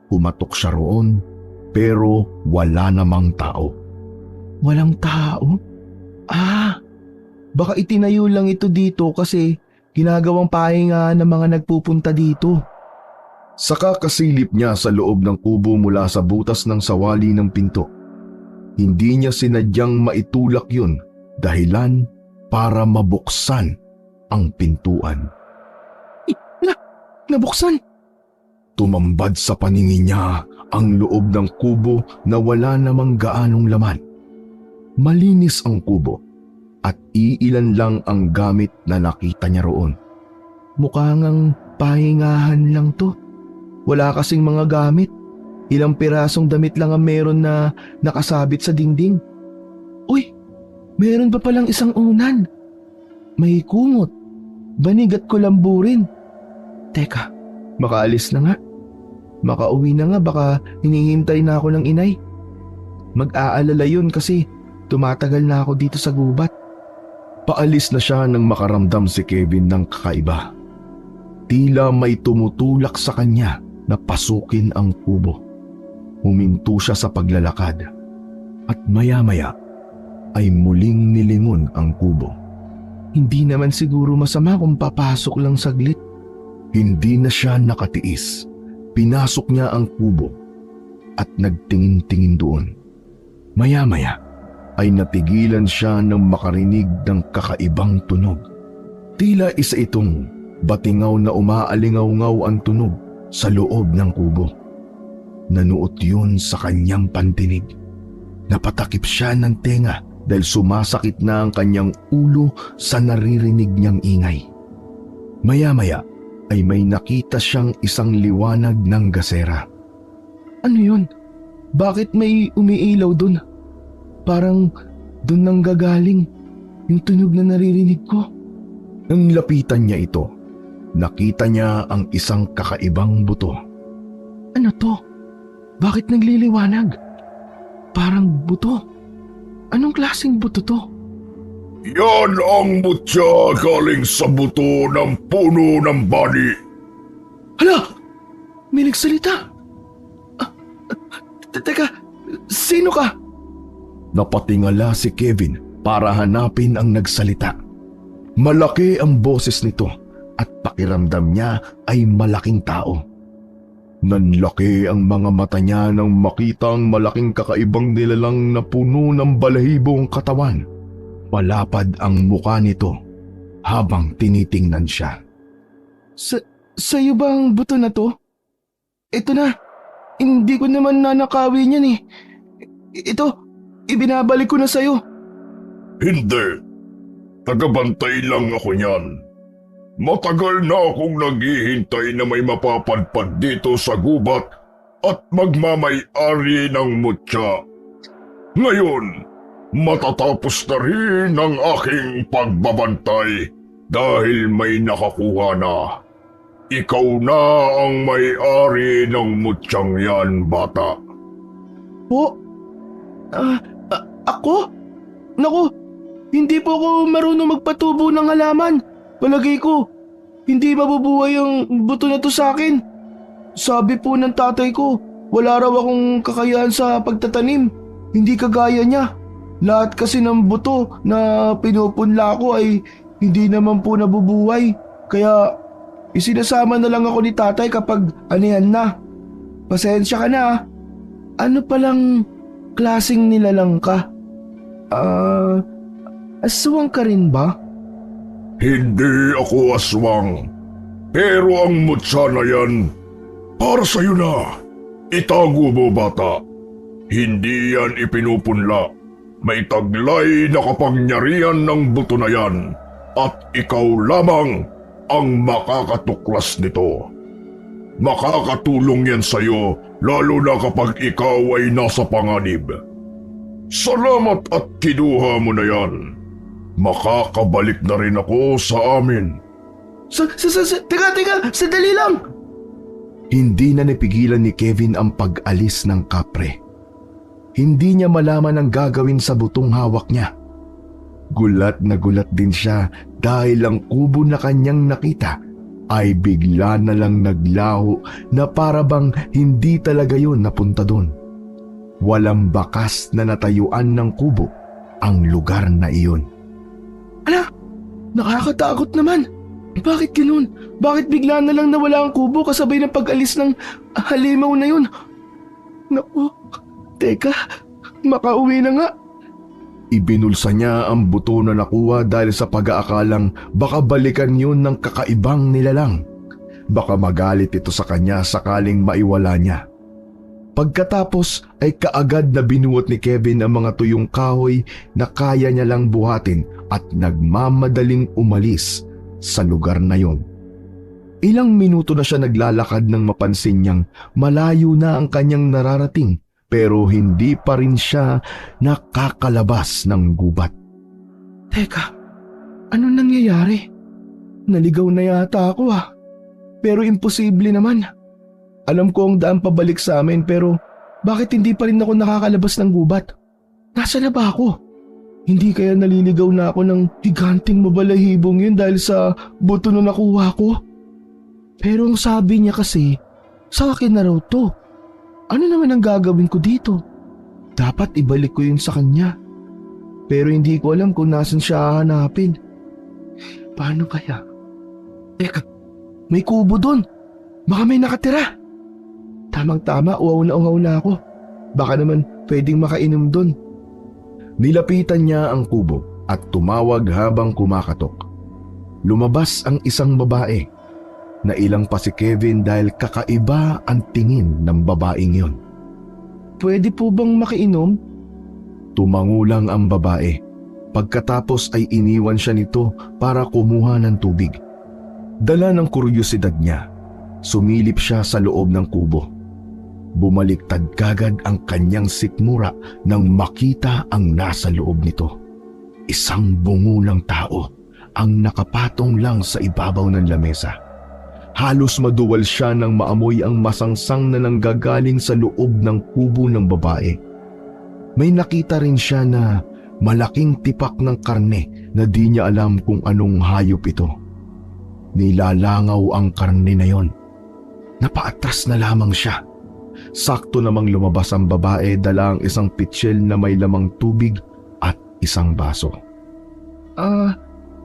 A: Pumatok siya roon pero wala namang tao.
B: Walang tao? Baka itinayo lang ito dito kasi ginagawang pahinga ng mga nagpupunta dito.
A: Sa kakasilip niya sa loob ng kubo mula sa butas ng sawali ng pinto, hindi niya sinadyang maitulak yun dahilan para mabuksan ang pintuan.
B: Nabuksan?
A: Tumambad sa paningin niya ang loob ng kubo na wala namang gaanong laman. Malinis ang kubo at iilan lang ang gamit na nakita niya roon.
B: Mukhang ang pahingahan lang to. Wala kasing mga gamit. Ilang pirasong damit lang ang meron na nakasabit sa dingding. Uy, meron pa palang isang unan. May kumot, banig at kulambu rin. Teka, makaalis na nga. Makauwi na nga, baka hinihintay na ako ng inay. Mag-aalala yun kasi tumatagal na ako dito sa gubat.
A: Paalis na siya nang makaramdam si Kevin ng kakaiba. Tila may tumutulak sa kanya na pasukin ang kubo. Huminto siya sa paglalakad at maya-maya ay muling nilingon ang kubo.
B: Hindi naman siguro masama kung papasok lang saglit.
A: Hindi na siya nakatiis. Pinasok niya ang kubo at nagtingin-tingin doon. Maya-maya ay napigilan siya nang makarinig ng kakaibang tunog. Tila isa itong batingaw na umaalingaw-ngaw ang tunog sa loob ng kubo. Nanuot yun sa kanyang pandinig. Napatakip siya ng tenga dahil sumasakit na ang kanyang ulo sa naririnig niyang ingay. Maya-maya ay may nakita siyang isang liwanag ng gasera.
B: Ano yun? Bakit may umiilaw dun? Parang dun nang gagaling yung tunog na naririnig ko.
A: Nang lapitan niya ito, nakita niya ang isang kakaibang buto.
B: Ano to? Bakit nagliliwanag? Parang buto. Anong klaseng buto to?
C: Yan ang mutya galing sa buto ng puno ng bani.
B: Hala! May nagsalita! Teka, sino ka?
A: Napatingala si Kevin para hanapin ang nagsalita. Malaki ang boses nito at pakiramdam niya ay malaking tao. Nanlaki ang mga mata niya nang makita ang malaking kakaibang nilalang na puno ng balahibong katawan. Malapad ang mukha nito habang tinitingnan siya.
B: Sa'yo ba ang buto na to? Ito na, hindi ko naman nanakawin yan eh. Ito, ibinabalik ko na sa'yo.
C: Hindi. Tagabantay lang ako niyan. Matagal na akong naghihintay na may mapapadpad dito sa gubat at magmamay-ari ng mutya. Ngayon, matatapos na rin ang aking pagbabantay dahil may nakakuha na. Ikaw na ang may-ari ng mutyang yan, bata.
B: Po? Ako? Naku, hindi po ako marunong magpatubo ng halaman. Palagay ko, hindi mabubuhay ang buto na to sa akin. Sabi po ng tatay ko, wala raw akong kakayahan sa pagtatanim. Hindi kagaya niya. Lahat kasi ng buto na pinupunla ko ay hindi naman po nabubuhay. Kaya isinasama na lang ako ni tatay kapag anihan na. Pasensya ka na ah. Ano palang klaseng nilalang ka? Aswang ka rin ba?
C: Hindi ako aswang. Pero ang mutya na yan, para sa'yo na. Itago mo, bata. Hindi yan ipinupunla. May taglay na kapangyarihan ng buto na yan. at ikaw lamang ang makakatuklas nito. Makakatulong yan sa'yo lalo na kapag ikaw ay nasa panganib. Salamat at kinuha mo na yan. Makakabalik na rin ako sa amin.
B: Teka, sandali lang!
A: Hindi na napigilan ni Kevin ang pag-alis ng kapre. Hindi niya malaman ang gagawin sa butong hawak niya. Gulat na gulat din siya dahil ang kubo na kanyang nakita ay bigla na lang naglaho na para bang hindi talaga yun napunta doon. Walang bakas na natayuan ng kubo ang lugar na iyon.
B: Ala, nakakatakot naman. Bakit ganun? Bakit bigla na lang nawala ang kubo kasabay ng pag-alis ng halimaw na yun? Naku, teka, makauwi na nga.
A: Ibinulsa niya ang buto na nakuha dahil sa pag-aakalang baka balikan yun ng kakaibang nilalang. Baka magalit ito sa kanya sakaling maiwala niya. Pagkatapos ay kaagad na binuot ni Kevin ang mga tuyong kahoy na kaya niya lang buhatin at nagmamadaling umalis sa lugar na yon. Ilang minuto na siya naglalakad nang mapansin niyang malayo na ang kanyang nararating pero hindi pa rin siya nakakalabas ng gubat.
B: Teka, ano nangyayari? Naligaw na yata ako Pero imposible naman. Alam ko ang daan pabalik sa amin pero bakit hindi pa rin ako nakakalabas ng gubat? Nasaan na ba ako? Hindi kaya naliligaw na ako ng higanting mabalahibong yun dahil sa buto na nakuha ko? Pero ang sabi niya kasi, sa akin na raw to. Ano naman ang gagawin ko dito? Dapat ibalik ko yun sa kanya. Pero hindi ko alam kung nasan siya hahanapin. Paano kaya? Teka, may kubo doon. Baka may nakatira. Tamang-tama, uhaw na ako. Baka naman pwedeng makainom doon.
A: Nilapitan niya ang kubo at tumawag habang kumakatok. Lumabas ang isang babae. Nailang pa si Kevin dahil kakaiba ang tingin ng babaeng yon.
B: Pwede po bang makiinom?
A: Tumangulang ang babae. Pagkatapos ay iniwan siya nito para kumuha ng tubig. Dala ng kuryosidad niya, sumilip siya sa loob ng kubo. Bumaliktad kagad ang kanyang sikmura nang makita ang nasa loob nito. Isang bungulang tao ang nakapatong lang sa ibabaw ng lamesa. Halos maduwal siya nang maamoy ang masangsang na nanggagaling sa loob ng kubo ng babae. May nakita rin siya na malaking tipak ng karne na di niya alam kung anong hayop ito. Nilalangaw ang karne na yon. Napaatras na lamang siya. Sakto namang lumabas ang babae dala ang isang pitsil na may lamang tubig at isang baso.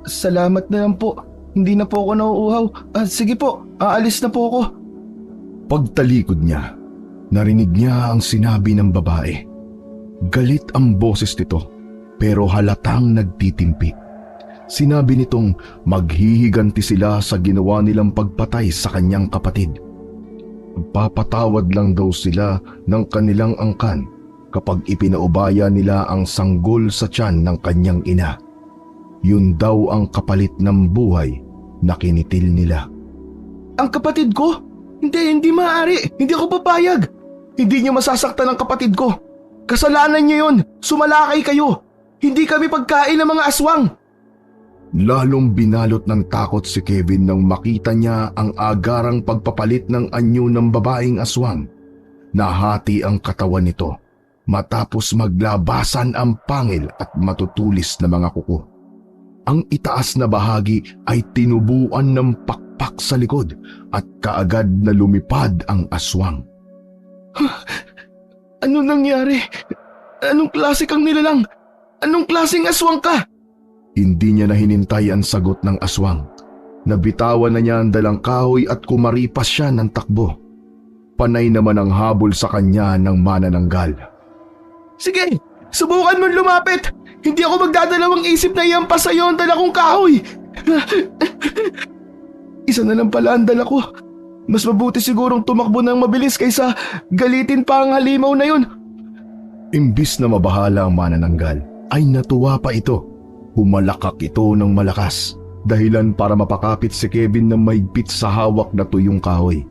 B: Salamat na lang po. Hindi na po ako nauuhaw. Sige po, aalis na po ako.
A: Pagtalikod niya, narinig niya ang sinabi ng babae. Galit ang boses nito pero halatang nagtitimpi. Sinabi nitong maghihiganti sila sa ginawa nilang pagpatay sa kanyang kapatid. Papatawad lang daw sila ng kanilang angkan kapag ipinaubaya nila ang sanggol sa tiyan ng kanyang ina. Yun daw ang kapalit ng buhay na kinitil nila.
B: Ang kapatid ko? Hindi maaari. Hindi ako papayag. Hindi niyo masasaktan ang kapatid ko. Kasalanan niyo yun. Sumalakay kayo. Hindi kami pagkain ng mga aswang.
A: Lalong binalot ng takot si Kevin nang makita niya ang agarang pagpapalit ng anyo ng babaeng aswang. Nahati ang katawan nito matapos maglabasan ang pangil at matutulis na mga kuko. Ang itaas na bahagi ay tinubuan ng pakpak sa likod at kaagad na lumipad ang aswang.
B: Ano nangyari? Anong klase kang nilalang? Anong klaseng aswang ka?
A: Hindi niya na hinintay ang sagot ng aswang. Nabitawan na niya ang dalang kahoy at kumaripas siya ng takbo. Panay naman ang habol sa kanya ng manananggal.
B: Sige, subukan mong lumapit. Hindi ako magdadalawang isip na iampas sa iyo ang dala kong kahoy. Isa na lang pala ang dala ko. Mas mabuti sigurong tumakbo ng mabilis kaysa galitin pa ang halimaw na yun.
A: Imbis na mabahala ang manananggal, ay natuwa pa ito. Humalakak ito ng malakas, dahilan para mapakapit si Kevin ng mahigpit sa hawak na tuyong kahoy.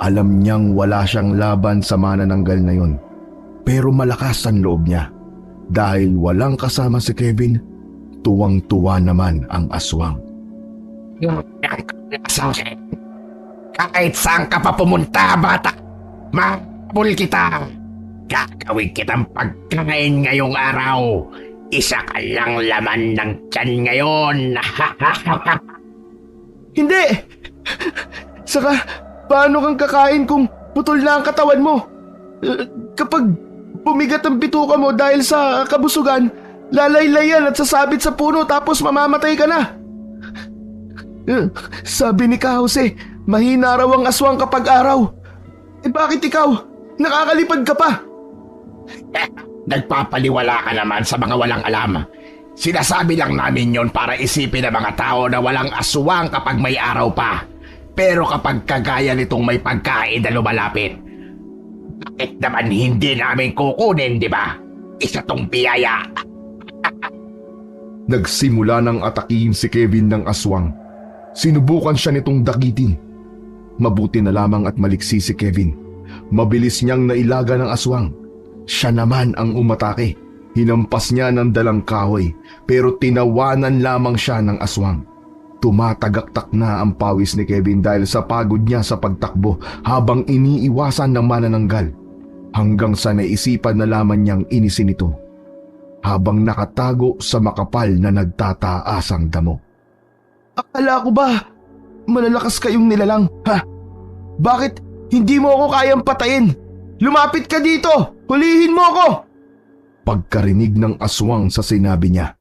A: Alam niyang wala siyang laban sa manananggal na yon. Pero malakas ang loob niya. Dahil walang kasama si Kevin, tuwang-tuwa naman ang aswang.
D: Sa akin. Kahit saan ka pa pumunta, bata, mabul kita. Gagawin kitang pagkain ngayong araw. Isa ka lang laman ng tiyan ngayon.
B: Hindi! Saka, paano kang kakain kung putol na ang katawan mo? Kapag bumigat ang bituka mo dahil sa kabusugan, lalaylayan at sasabit sa puno tapos mamamatay ka na. Sabi ni Ka Jose, mahina raw ang aswang kapag araw. Bakit ikaw? Nakakalipad ka pa.
D: Nagpapaliwala ka naman sa mga walang alam. Sinasabi lang namin yon para isipin ng mga tao na walang aswang kapag may araw pa. Pero kapag kagaya nitong may pagkain na lumalapit, bakit naman hindi namin kukunin, di ba? Isa tong biyaya.
A: Nagsimula ng atakihin si Kevin ng aswang. Sinubukan siya nitong dakitin. Mabuti na lamang at maliksi si Kevin. Mabilis niyang nailaga ng aswang. Siya naman ang umatake. Hinampas niya ng dalang kahoy, pero tinawanan lamang siya ng aswang. Tumatagaktak na ang pawis ni Kevin dahil sa pagod niya sa pagtakbo habang iniiwasan ng manananggal. Hanggang sa naisipan na lamang niyang inisin ito habang nakatago sa makapal na nagtataasang damo.
B: Akala ko ba malalakas kayong nilalang, ha? Bakit hindi mo ako kayang patayin? Lumapit ka dito! Hulihin mo ako!
A: Pagkarinig ng aswang sa sinabi niya,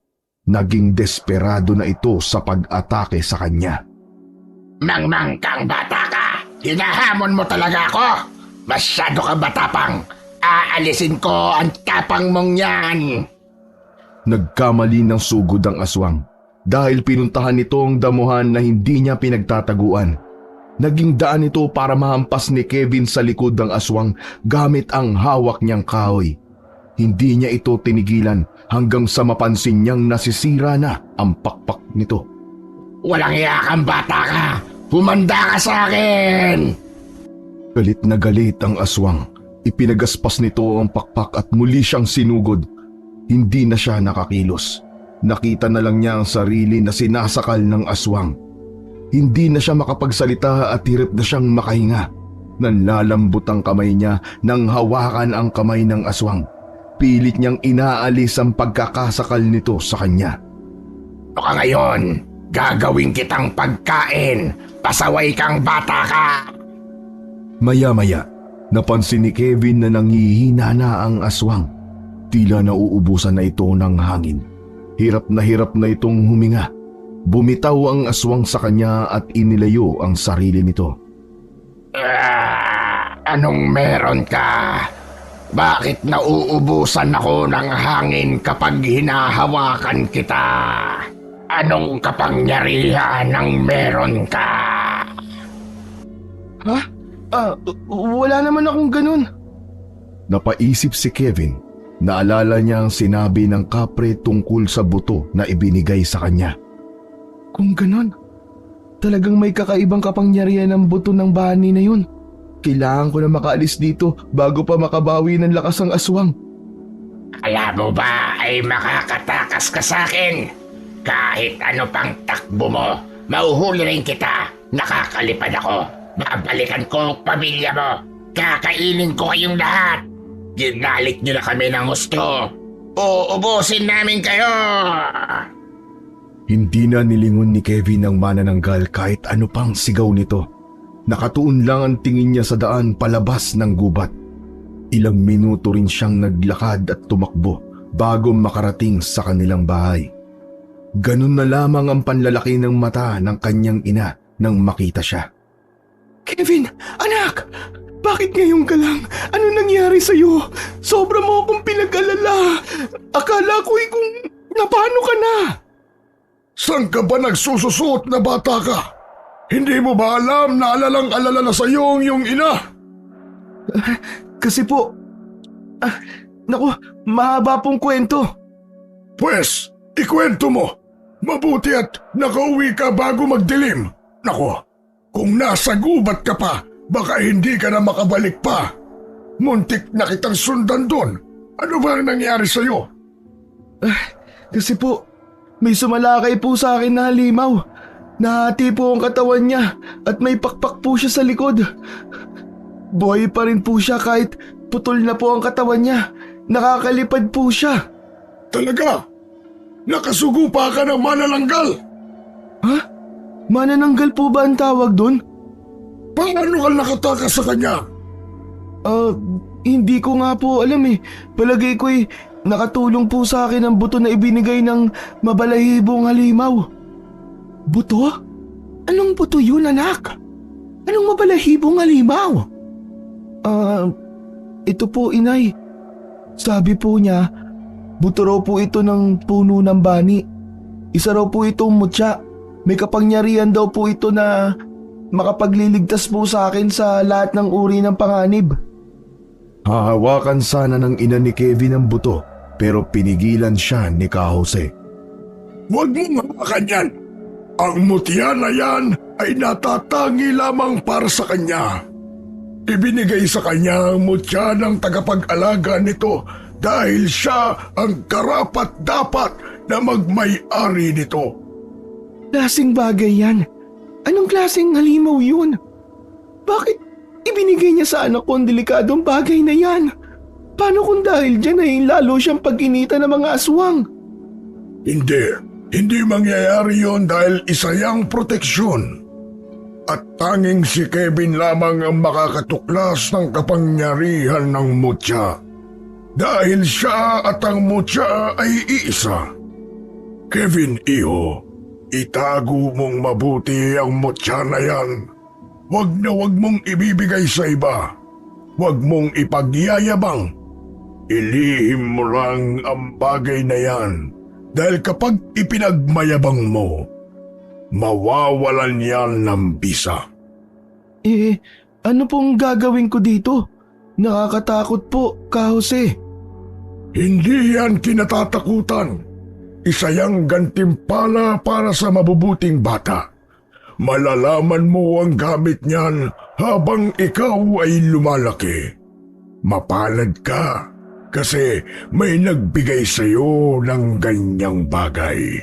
A: naging desperado na ito sa pag-atake sa kanya.
D: Mangmang kang bata ka! Hinahamon mo talaga ako! Masyado kang batapang! Aalisin ko ang tapang mong yan!
A: Nagkamali ng sugod ang aswang dahil pinuntahan nito ang damuhan na hindi niya pinagtataguan. Naging daan ito para mahampas ni Kevin sa likod ng aswang gamit ang hawak niyang kahoy. Hindi niya ito tinigilan hanggang sa mapansin niyang nasisira na ang pakpak nito.
D: Walang iya kang bata ka! Humanda ka sa akin!
A: Galit na galit ang aswang. Ipinagaspas nito ang pakpak at muli siyang sinugod. Hindi na siya nakakilos. Nakita na lang niya ang sarili na sinasakal ng aswang. Hindi na siya makapagsalita at hirap na siyang makahinga. Nanlalambot ang kamay niya nang hawakan ang kamay ng aswang. Pilit niyang inaalis ang pagkakasakal nito sa kanya.
D: O ka ngayon, gagawin kitang pagkain. Pasaway kang bata ka!
A: Maya-maya, napansin ni Kevin na nanghihina na ang aswang. Tila nauubusan na ito ng hangin. Hirap na itong huminga. Bumitaw ang aswang sa kanya at inilayo ang sarili nito.
D: Anong meron ka? Bakit nauubusan ako ng hangin kapag hinahawakan kita? Anong kapangyarihan ang meron ka?
B: Ha? Wala naman akong ganun.
A: Napaisip si Kevin. Naalala niya ang sinabi ng kapre tungkol sa buto na ibinigay sa kanya.
B: Kung ganun, talagang may kakaibang kapangyarihan ng buto ng bani na yun. Kailangan ko na makaalis dito bago pa makabawi ng lakas ang aswang.
D: Alam mo ba ay makakatakas ka sa akin? Kahit ano pang takbo mo, mauhuli rin kita. Nakakalipad ako. Babalikan ko ang pamilya mo. Kakainin ko kayong lahat. Ginalik niyo na kami ng gusto. Uubusin namin kayo!
A: Hindi na nilingon ni Kevin ang manananggal kahit ano pang sigaw nito. Nakatuon lang ang tingin niya sa daan palabas ng gubat. Ilang minuto rin siyang naglakad at tumakbo bago makarating sa kanilang bahay. Ganun na lamang ang panlalaki ng mata ng kanyang ina nang makita siya.
B: Kevin, anak! Bakit ngayon ka lang? Ano nangyari sa'yo? Sobra mo akong pinag-alala. Akala ko'y kung napano ka na.
C: Saan ka ba nagsususuot na bata ka? Hindi mo ba alam na alalang-alala na sa'yo ang iyong ina?
B: Kasi po, naku, mahaba pong kwento.
C: Pwes, Ikwento mo. Mabuti at nakauwi ka bago magdilim. Nako, kung nasa gubat ka pa, baka hindi ka na makabalik pa. Muntik na kitang sundan doon. Ano ba ang nangyari sa'yo?
B: Kasi po, may sumalakay po sa akin na halimaw. Nahati po ang katawan niya at may pakpak po siya sa likod. Buhay pa rin po siya kahit putol na po ang katawan niya. Nakakalipad po siya.
C: Talaga? Nakasugo pa ka ng manananggal?
B: Ha? Manananggal po ba ang tawag doon?
C: Paano ka nakatakas sa kanya?
B: Hindi ko nga po alam eh. Palagay ko nakatulong po sa akin ang buto na ibinigay ng mabalahibong halimaw. Buto? Anong buto yun, anak? Anong mabalahibong halimaw? Ito po, inay. Sabi po niya, buto raw po ito ng puno ng bani. Isa raw po itong mutya. May kapangyarihan daw po ito na makapagliligtas po sa akin sa lahat ng uri ng panganib.
A: Hahawakan sana ng ina ni Kevin ang buto pero pinigilan siya ni Ka Jose.
C: Huwag mong hawakan yan. Ang mutya na yan ay natatangi lamang para sa kanya. Ibinigay sa kanya ang mutya ng tagapag-alaga nito dahil siya ang karapat-dapat na magmay-ari nito.
B: Klaseng bagay yan. Anong klaseng halimaw yun? Bakit ibinigay niya sa anak ko ang delikadong bagay na yan? Paano kung dahil dyan ay lalo siyang pag-inita ng mga aswang?
C: Hindi mangyayari yon dahil isa yang proteksyon. At tanging si Kevin lamang ang makakatuklas ng kapangyarihan ng mutya. Dahil siya at ang mutya ay iisa. Kevin, iho, itago mong mabuti ang mutya na yan. Huwag na huwag mong ibibigay sa iba. Huwag mong ipagyayabang. Ilihim mo lang ang bagay na yan. Dahil kapag ipinagmayabang mo, mawawalan yan ng bisa.
B: Ano pong gagawin ko dito? Nakakatakot po, Ka Jose.
C: Hindi yan kinatatakutan. Isa yang gantimpala para sa mabubuting bata. Malalaman mo ang gamit niyan habang ikaw ay lumalaki. Mapalad ka kasi may nagbigay sa'yo ng ganyang bagay.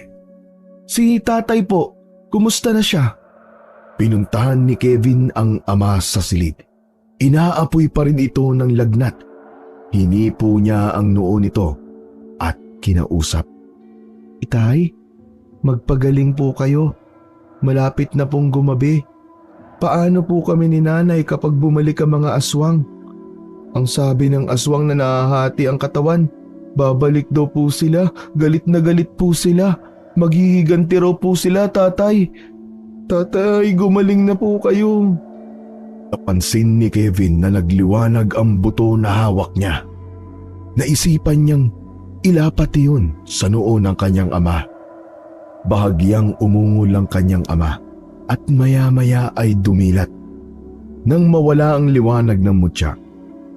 B: Si tatay po, kumusta na siya?
A: Pinuntahan ni Kevin ang ama sa silid. Inaapoy pa rin ito ng lagnat. Hinipo niya ang noo nito at kinausap.
B: Itay, magpagaling po kayo. Malapit na pong gumabi. Paano po kami ni nanay kapag bumalik ang mga aswang? Ang sabi ng aswang na nahahati ang katawan, babalik daw po sila, galit na galit po sila. Maghihiganti raw po sila, tatay. Tatay, gumaling na po kayo.
A: Napansin ni Kevin na nagliwanag ang buto na hawak niya. Naisipan niyang ilapat iyon sa noo ng kanyang ama. Bahagyang umungol ang kanyang ama at maya-maya ay dumilat. Nang mawala ang liwanag ng mutya,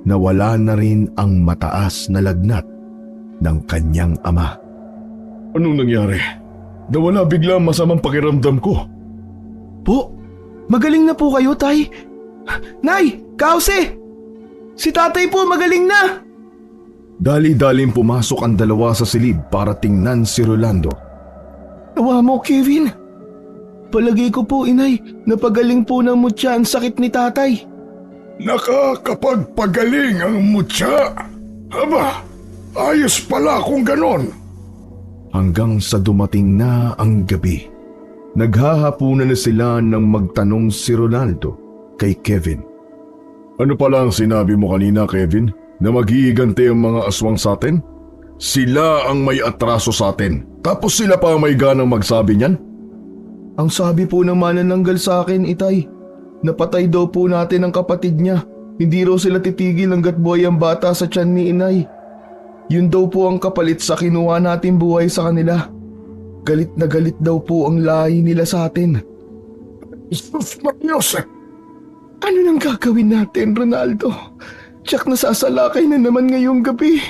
A: nawala na rin ang mataas na lagnat ng kanyang ama.
C: Anong nangyari? Nawala bigla masamang pakiramdam ko.
B: Po, magaling na po kayo, tay. Nay, Ka Jose! Si tatay po magaling na!
A: Dali-daling pumasok ang dalawa sa silid para tingnan si Rolando.
B: Awa mo, Kevin. Palagay ko po, inay, napagaling po ng mutya ang sakit ni tatay.
C: Nakakapagpagaling ang mutya? Aba, ayos pala kung ganon.
A: Hanggang sa dumating na ang gabi. Naghahapunan na sila nang magtanong si Ronaldo kay Kevin.
C: Ano pala ang sinabi mo kanina, Kevin? Na maghihiganti ang mga aswang sa atin? Sila ang may atraso sa atin. Tapos sila pa ang may ganang magsabi niyan?
B: Ang sabi po ng manananggal sa akin, itay, napatay daw po natin ang kapatid niya. Hindi raw sila titigil hanggat buhay ang bata sa tiyan ni inay. Yun daw po ang kapalit sa kinuha natin buhay sa kanila. Galit na galit daw po ang lahi nila sa atin.
C: Jesus Marios!
B: Ano nang gagawin natin, Ronaldo? Tiyak na sasalakay na naman ngayong gabi.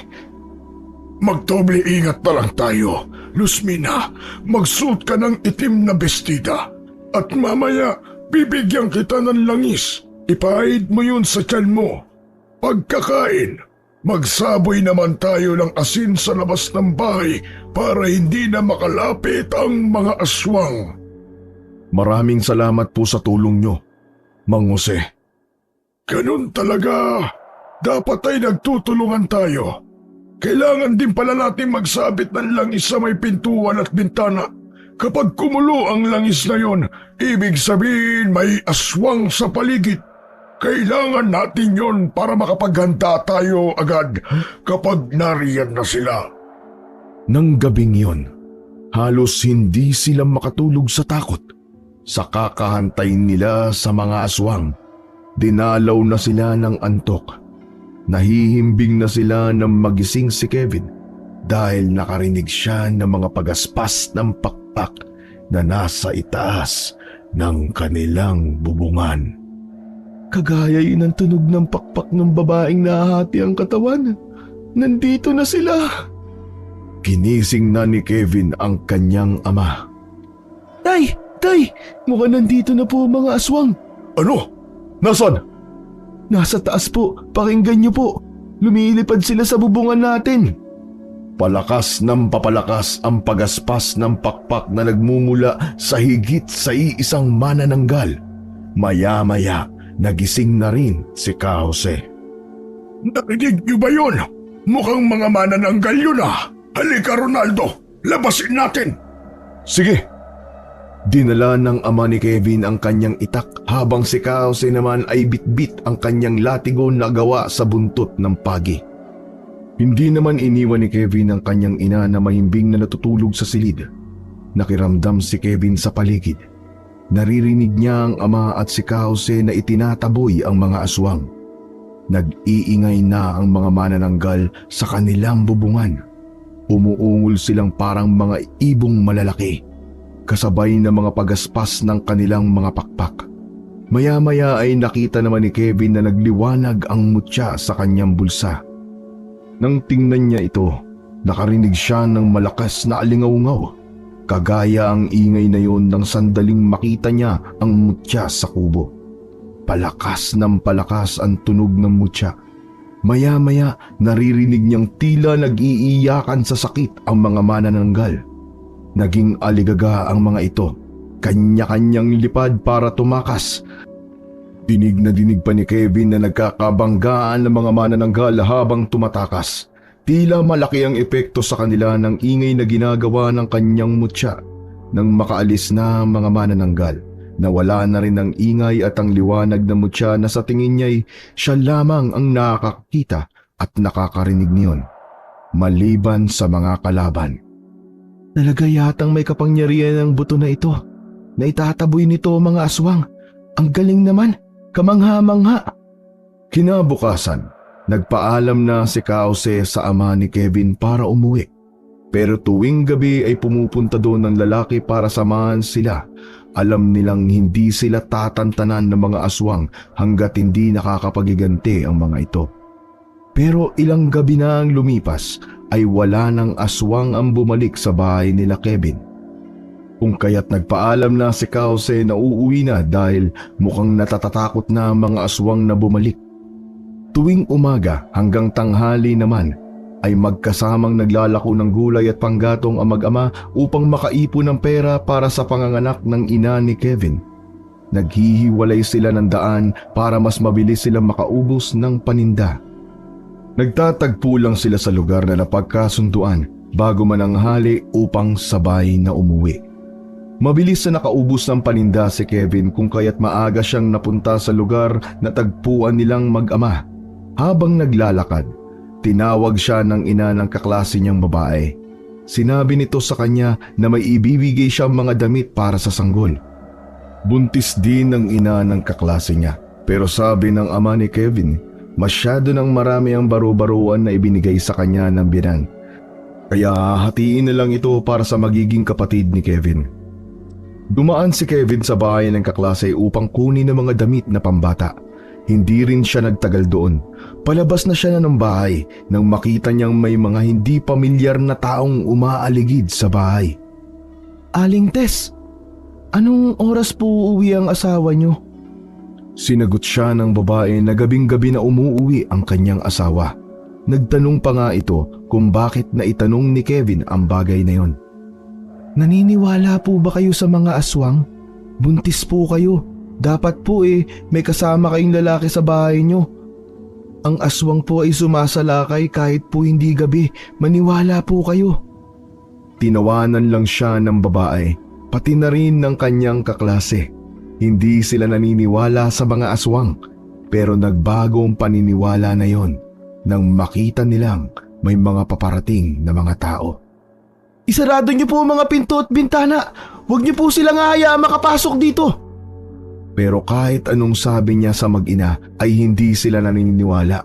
C: Magdoble ingat na lang tayo Luzmina, magsuot ka ng itim na bestida. At mamaya, bibigyan kita ng langis. Ipahid mo yun sa tiyan mo. Pagkakain, magsaboy naman tayo ng asin sa labas ng bahay para hindi na makalapit ang mga aswang.
A: Maraming salamat po sa tulong nyo, Mang Jose.
C: Ganun talaga. Dapat ay nagtutulungan tayo. Kailangan din pala natin magsabit ng langis sa may pintuan at bintana. Kapag kumulo ang langis na yon, ibig sabihin may aswang sa paligid. Kailangan natin yon para makapaghanda tayo agad kapag nariyan na sila.
A: Nang gabing yon, halos hindi sila makatulog sa takot. Sa kakahantay nila sa mga aswang, dinalaw na sila ng antok. Nahihimbing na sila ng magising si Kevin dahil nakarinig siya ng mga pagaspas ng pakpak na nasa itaas ng kanilang bubungan.
B: Kagaya yun ang tunog ng pakpak ng babaeng nahahati ang katawan. Nandito na sila.
A: Ginising na ni Kevin ang kanyang ama.
B: Tay! Tay! Mukhang nandito na po ang mga aswang.
A: Ano? Nasaan?
B: Nasa taas po. Pakinggan niyo po. Lumilipad sila sa bubungan natin.
A: Palakas ng papalakas ang pagaspas ng pakpak na nagmumula sa higit sa iisang manananggal. Maya-maya, nagising na rin si Ka Jose.
C: Narinig niyo ba yun? Mukhang mga manananggal yun ah. Halika Ronaldo, labasin natin.
A: Sige. Dinala ng ama ni Kevin ang kanyang itak habang si Ka Jose naman ay bitbit ang kanyang latigo na gawa sa buntot ng pagi. Hindi naman iniwan ni Kevin ang kanyang ina na mahimbing na natutulog sa silid. Nakiramdam si Kevin sa paligid. Naririnig niya ang ama at si Ka Jose na itinataboy ang mga aswang. Nag-iingay na ang mga manananggal sa kanilang bubungan. Umuungol silang parang mga ibong malalaki, kasabay ng mga pagaspas ng kanilang mga pakpak. Maya-maya ay nakita naman ni Kevin na nagliwanag ang mutya sa kanyang bulsa. Nang tingnan niya ito, nakarinig siya ng malakas na alingaw-ngaw. Kagaya ang ingay na yon nang sandaling makita niya ang mutya sa kubo. Palakas ng palakas ang tunog ng mutya. Maya-maya naririnig niyang tila nag-iiyakan sa sakit ang mga manananggal. Naging aligaga ang mga ito. Kanya-kanyang lipad para tumakas. Dinig na dinig pa ni Kevin na nagkakabanggaan ng mga manananggal habang tumatakas. Tila malaki ang epekto sa kanila ng ingay na ginagawa ng kanyang mutya. Nang makaalis na ang mga manananggal, nawala na rin ang ingay at ang liwanag ng mutya na sa tingin niya'y siya lamang ang nakakakita at nakakarinig niyon, maliban sa mga kalaban.
B: Talaga yatang may kapangyarihan ang buto na ito. Naitataboy nito ang mga aswang. Ang galing naman. Kamangha-mangha.
A: Kinabukasan, nagpaalam na si Ka Jose sa ama ni Kevin para umuwi. Pero tuwing gabi ay pumupunta doon ng lalaki para samahan sila. Alam nilang hindi sila tatantanan ng mga aswang hanggat hindi nakakapagiganti ang mga ito. Pero ilang gabi na ang lumipas ay wala ng aswang ang bumalik sa bahay nila Kevin. Kung kaya't nagpaalam na si Ka Jose na uuwi na dahil mukhang natatatakot na ang mga aswang na bumalik. Tuwing umaga hanggang tanghali naman ay magkasamang naglalako ng gulay at panggatong ang mag-ama upang makaipon ng pera para sa panganganak ng ina ni Kevin. Naghihiwalay sila ng daan para mas mabilis silang makaubos ng paninda. Nagtatagpo lang sila sa lugar na napagkasunduan bago mananghali upang sabay na umuwi. Mabilis na nakaubos ng paninda si Kevin kung kaya't maaga siyang napunta sa lugar na tagpuan nilang mag-ama. Habang naglalakad, tinawag siya ng ina ng kaklase niyang babae. Sinabi nito sa kanya na may ibibigay siyang mga damit para sa sanggol. Buntis din ng ina ng kaklase niya, pero sabi ng ama ni Kevin, masyado nang marami ang baro-baruan na ibinigay sa kanya ng binan. Kaya hatiin na lang ito para sa magiging kapatid ni Kevin. Dumaan si Kevin sa bahay ng kaklase upang kunin ang mga damit na pambata. Hindi rin siya nagtagal doon. Palabas na siya ng bahay nang makita niyang may mga hindi pamilyar na taong umaaligid sa bahay.
B: Aling Tess, anong oras po uuwi ang asawa niyo?
A: Sinagot siya ng babae na gabing-gabi na umuuwi ang kanyang asawa. Nagtanong pa nga ito kung bakit naitanong ni Kevin ang bagay na yon.
B: Naniniwala po ba kayo sa mga aswang? Buntis po kayo. Dapat po may kasama kayong lalaki sa bahay niyo. Ang aswang po ay sumasalakay kahit po hindi gabi. Maniwala po kayo.
A: Tinawanan lang siya ng babae, pati na rin ng kanyang kaklase. Hindi sila naniniwala sa mga aswang, pero nagbagong paniniwala na yon nang makita nilang may mga paparating na mga tao.
B: Isarado niyo po ang mga pinto at bintana. Huwag niyo po silang hahayaang makapasok dito.
A: Pero kahit anong sabi niya sa mag-ina ay hindi sila naniniwala.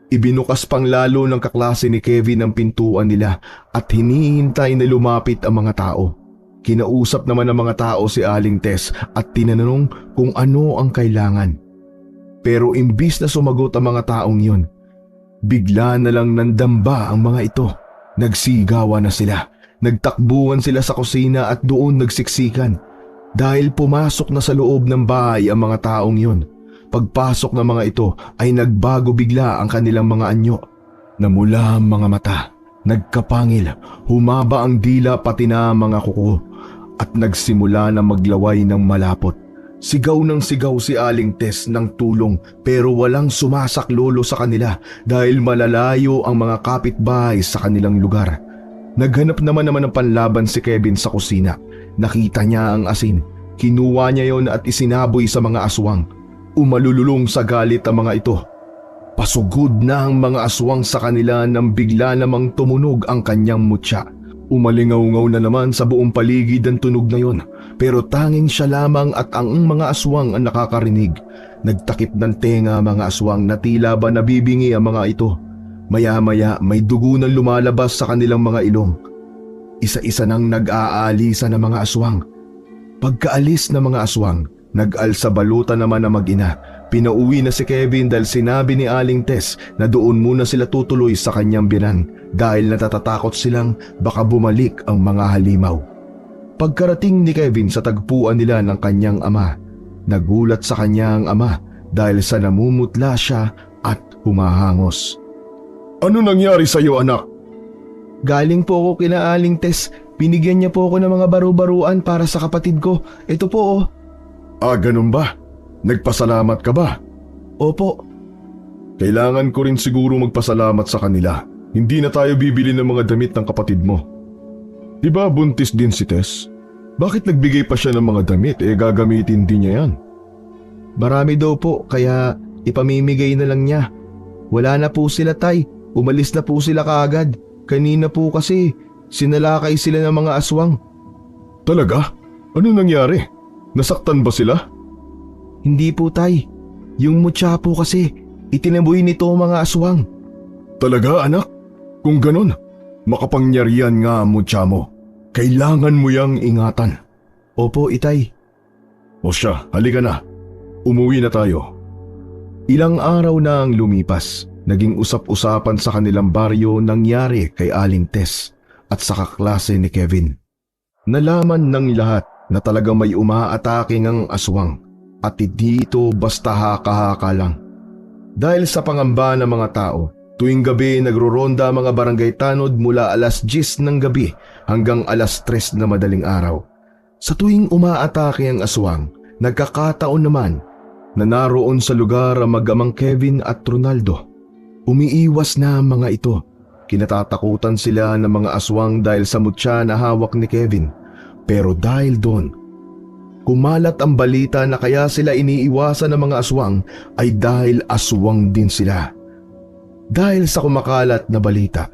A: Ibinukas pang lalo ng kaklase ni Kevin ang pintuan nila at hinihintay na lumapit ang mga tao. Kinausap naman ng mga tao si Aling Tess at tinanong kung ano ang kailangan. Pero imbis na sumagot ang mga taong yun, bigla na lang nandamba ang mga ito. Nagsigawan na sila. Nagtakbuhan sila sa kusina at doon nagsiksikan. Dahil pumasok na sa loob ng bahay ang mga taong yun. Pagpasok ng mga ito ay nagbago bigla ang kanilang mga anyo. Namula ang mga mata, nagkapangil, humaba ang dila pati na mga kuko at nagsimula na maglaway ng malapot. Sigaw ng sigaw si Aling Tess ng tulong pero walang sumasaklolo sa kanila dahil malalayo ang mga kapitbahay sa kanilang lugar. Naghanap naman ng panlaban si Kevin sa kusina. Nakita niya ang asin. Kinuha niya yon at isinaboy sa mga aswang. Umalululong sa galit ang mga ito. Pasugod na ang mga aswang sa kanila nang bigla namang tumunog ang kanyang mutya. Umalingaw-ngaw na naman sa buong paligid ang tunog na yon, pero tanging siya lamang at ang mga aswang ang nakakarinig. Nagtakip ng tenga ang mga aswang na tila ba nabibingi ang mga ito. Maya-maya may dugo na lumalabas sa kanilang mga ilong. Isa-isa nang nag-aalisa ng mga aswang. Pagkaalis ng mga aswang, nag-alsa baluta naman ang mag-ina. Pinauwi na si Kevin dahil sinabi ni Aling Tess na doon muna sila tutuloy sa kanyang biyanan dahil natatatakot silang baka bumalik ang mga halimaw. Pagkarating ni Kevin sa tagpuan nila ng kanyang ama, nagulat sa kanya ang ama dahil sa namumutla siya at humahangos.
C: Ano nangyari sa iyo, anak?
B: Galing po ako kina Aling Tess. Binigyan niya po ako ng mga baru-baruan para sa kapatid ko. Ito po
C: Ganun ba? Nagpasalamat ka ba?
B: Opo.
A: Kailangan ko rin siguro magpasalamat sa kanila. Hindi na tayo bibili ng mga damit ng kapatid mo. Di ba buntis din si Tess? Bakit nagbigay pa siya ng mga damit gagamitin din niya yan?
B: Marami daw po kaya ipamimigay na lang niya. Wala na po sila, tay. Umalis na po sila kaagad. Kanina po kasi sinalakay sila ng mga aswang.
A: Talaga? Ano nangyari? Nasaktan ba sila?
B: Hindi po, tay. Yung mutya po kasi itinaboy nito ang mga aswang.
A: Talaga, anak? Kung ganun, makapangyarihan nga ang mutya mo. Kailangan mo yang ingatan.
B: Opo, itay.
A: O siya, halika na. Umuwi na tayo. Ilang araw na ang lumipas. Naging usap-usapan sa kanilang baryo nangyari kay Aling Tess at sa kaklase ni Kevin. Nalaman ng lahat na talagang may umaatake ng aswang at hindi ito basta haka-haka lang. Dahil sa pangamba ng mga tao, tuwing gabi nagroronda ang mga barangay tanod mula alas 10 ng gabi hanggang alas 3 na madaling araw. Sa tuwing umaatake ang aswang, nagkakataon naman na naroon sa lugar ang mag-amang Kevin at Ronaldo. Umiiwas na ang mga ito. Kinatatakutan sila ng mga aswang dahil sa mutya na hawak ni Kevin. Pero dahil doon, kumalat ang balita na kaya sila iniiwasan ng mga aswang ay dahil aswang din sila. Dahil sa kumakalat na balita,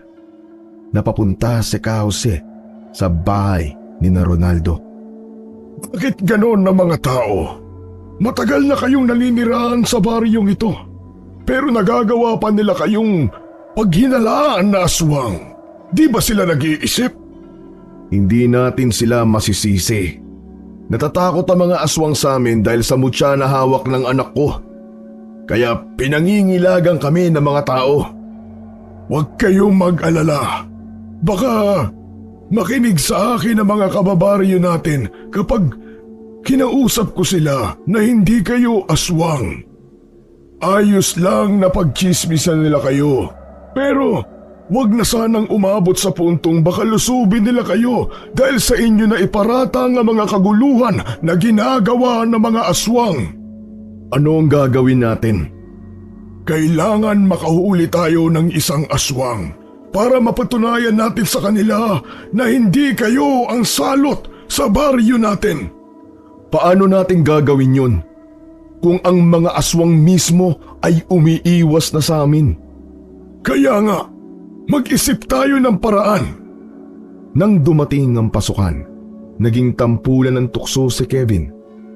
A: napapunta si Jose sa bahay ni na Ronaldo.
C: Bakit ganon na mga tao? Matagal na kayong naninirahan sa baryong ito. Pero nagagawa pa nila kayong paghinalaan na aswang. Di ba sila nag-iisip?
A: Hindi natin sila masisisi. Natatakot ang mga aswang sa amin dahil sa mutya na hawak ng anak ko.
C: Kaya pinangingilagan kami ng mga tao. Huwag kayong mag-alala. Baka makinig sa akin ang mga kababaryo natin kapag kinausap ko sila na hindi kayo aswang. Ayos lang na pagchismisan nila kayo. Pero wag na sanang umabot sa puntong baka lusubin nila kayo dahil sa inyo na iparatang ang mga kaguluhan na ginagawa ng mga aswang.
A: Ano ang gagawin natin?
C: Kailangan makahuli tayo ng isang aswang para mapatunayan natin sa kanila na hindi kayo ang salot sa baryo natin.
A: Paano natin gagawin yun? Kung ang mga aswang mismo ay umiiwas na sa amin.
C: Kaya nga, mag-isip tayo ng paraan.
A: Nang dumating ang pasukan, naging tampulan ng tukso si Kevin.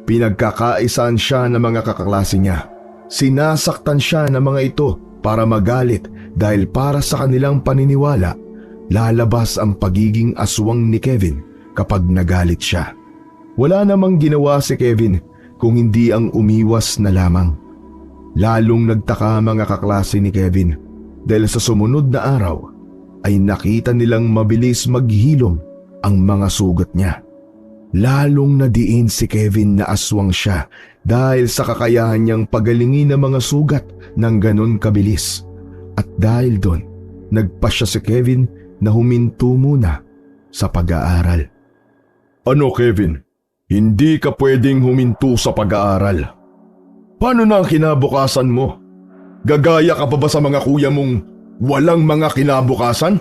A: Pinagkakaisaan siya ng mga kaklase niya. Sinasaktan siya ng mga ito para magalit dahil para sa kanilang paniniwala, lalabas ang pagiging aswang ni Kevin kapag nagalit siya. Wala namang ginawa si Kevin kung hindi ang umiwas na lamang. Lalong nagtaka mga kaklase ni Kevin dahil sa sumunod na araw ay nakita nilang mabilis maghilom ang mga sugat niya. Lalong nadiin si Kevin na aswang siya dahil sa kakayahan niyang pagalingin ang mga sugat ng ganon kabilis. At dahil doon, nagpasya si Kevin na huminto muna sa pag-aaral.
C: Ano Kevin? Hindi ka pwedeng huminto sa pag-aaral. Paano na ang kinabukasan mo? Gagaya ka pa ba sa mga kuya mong walang mga kinabukasan?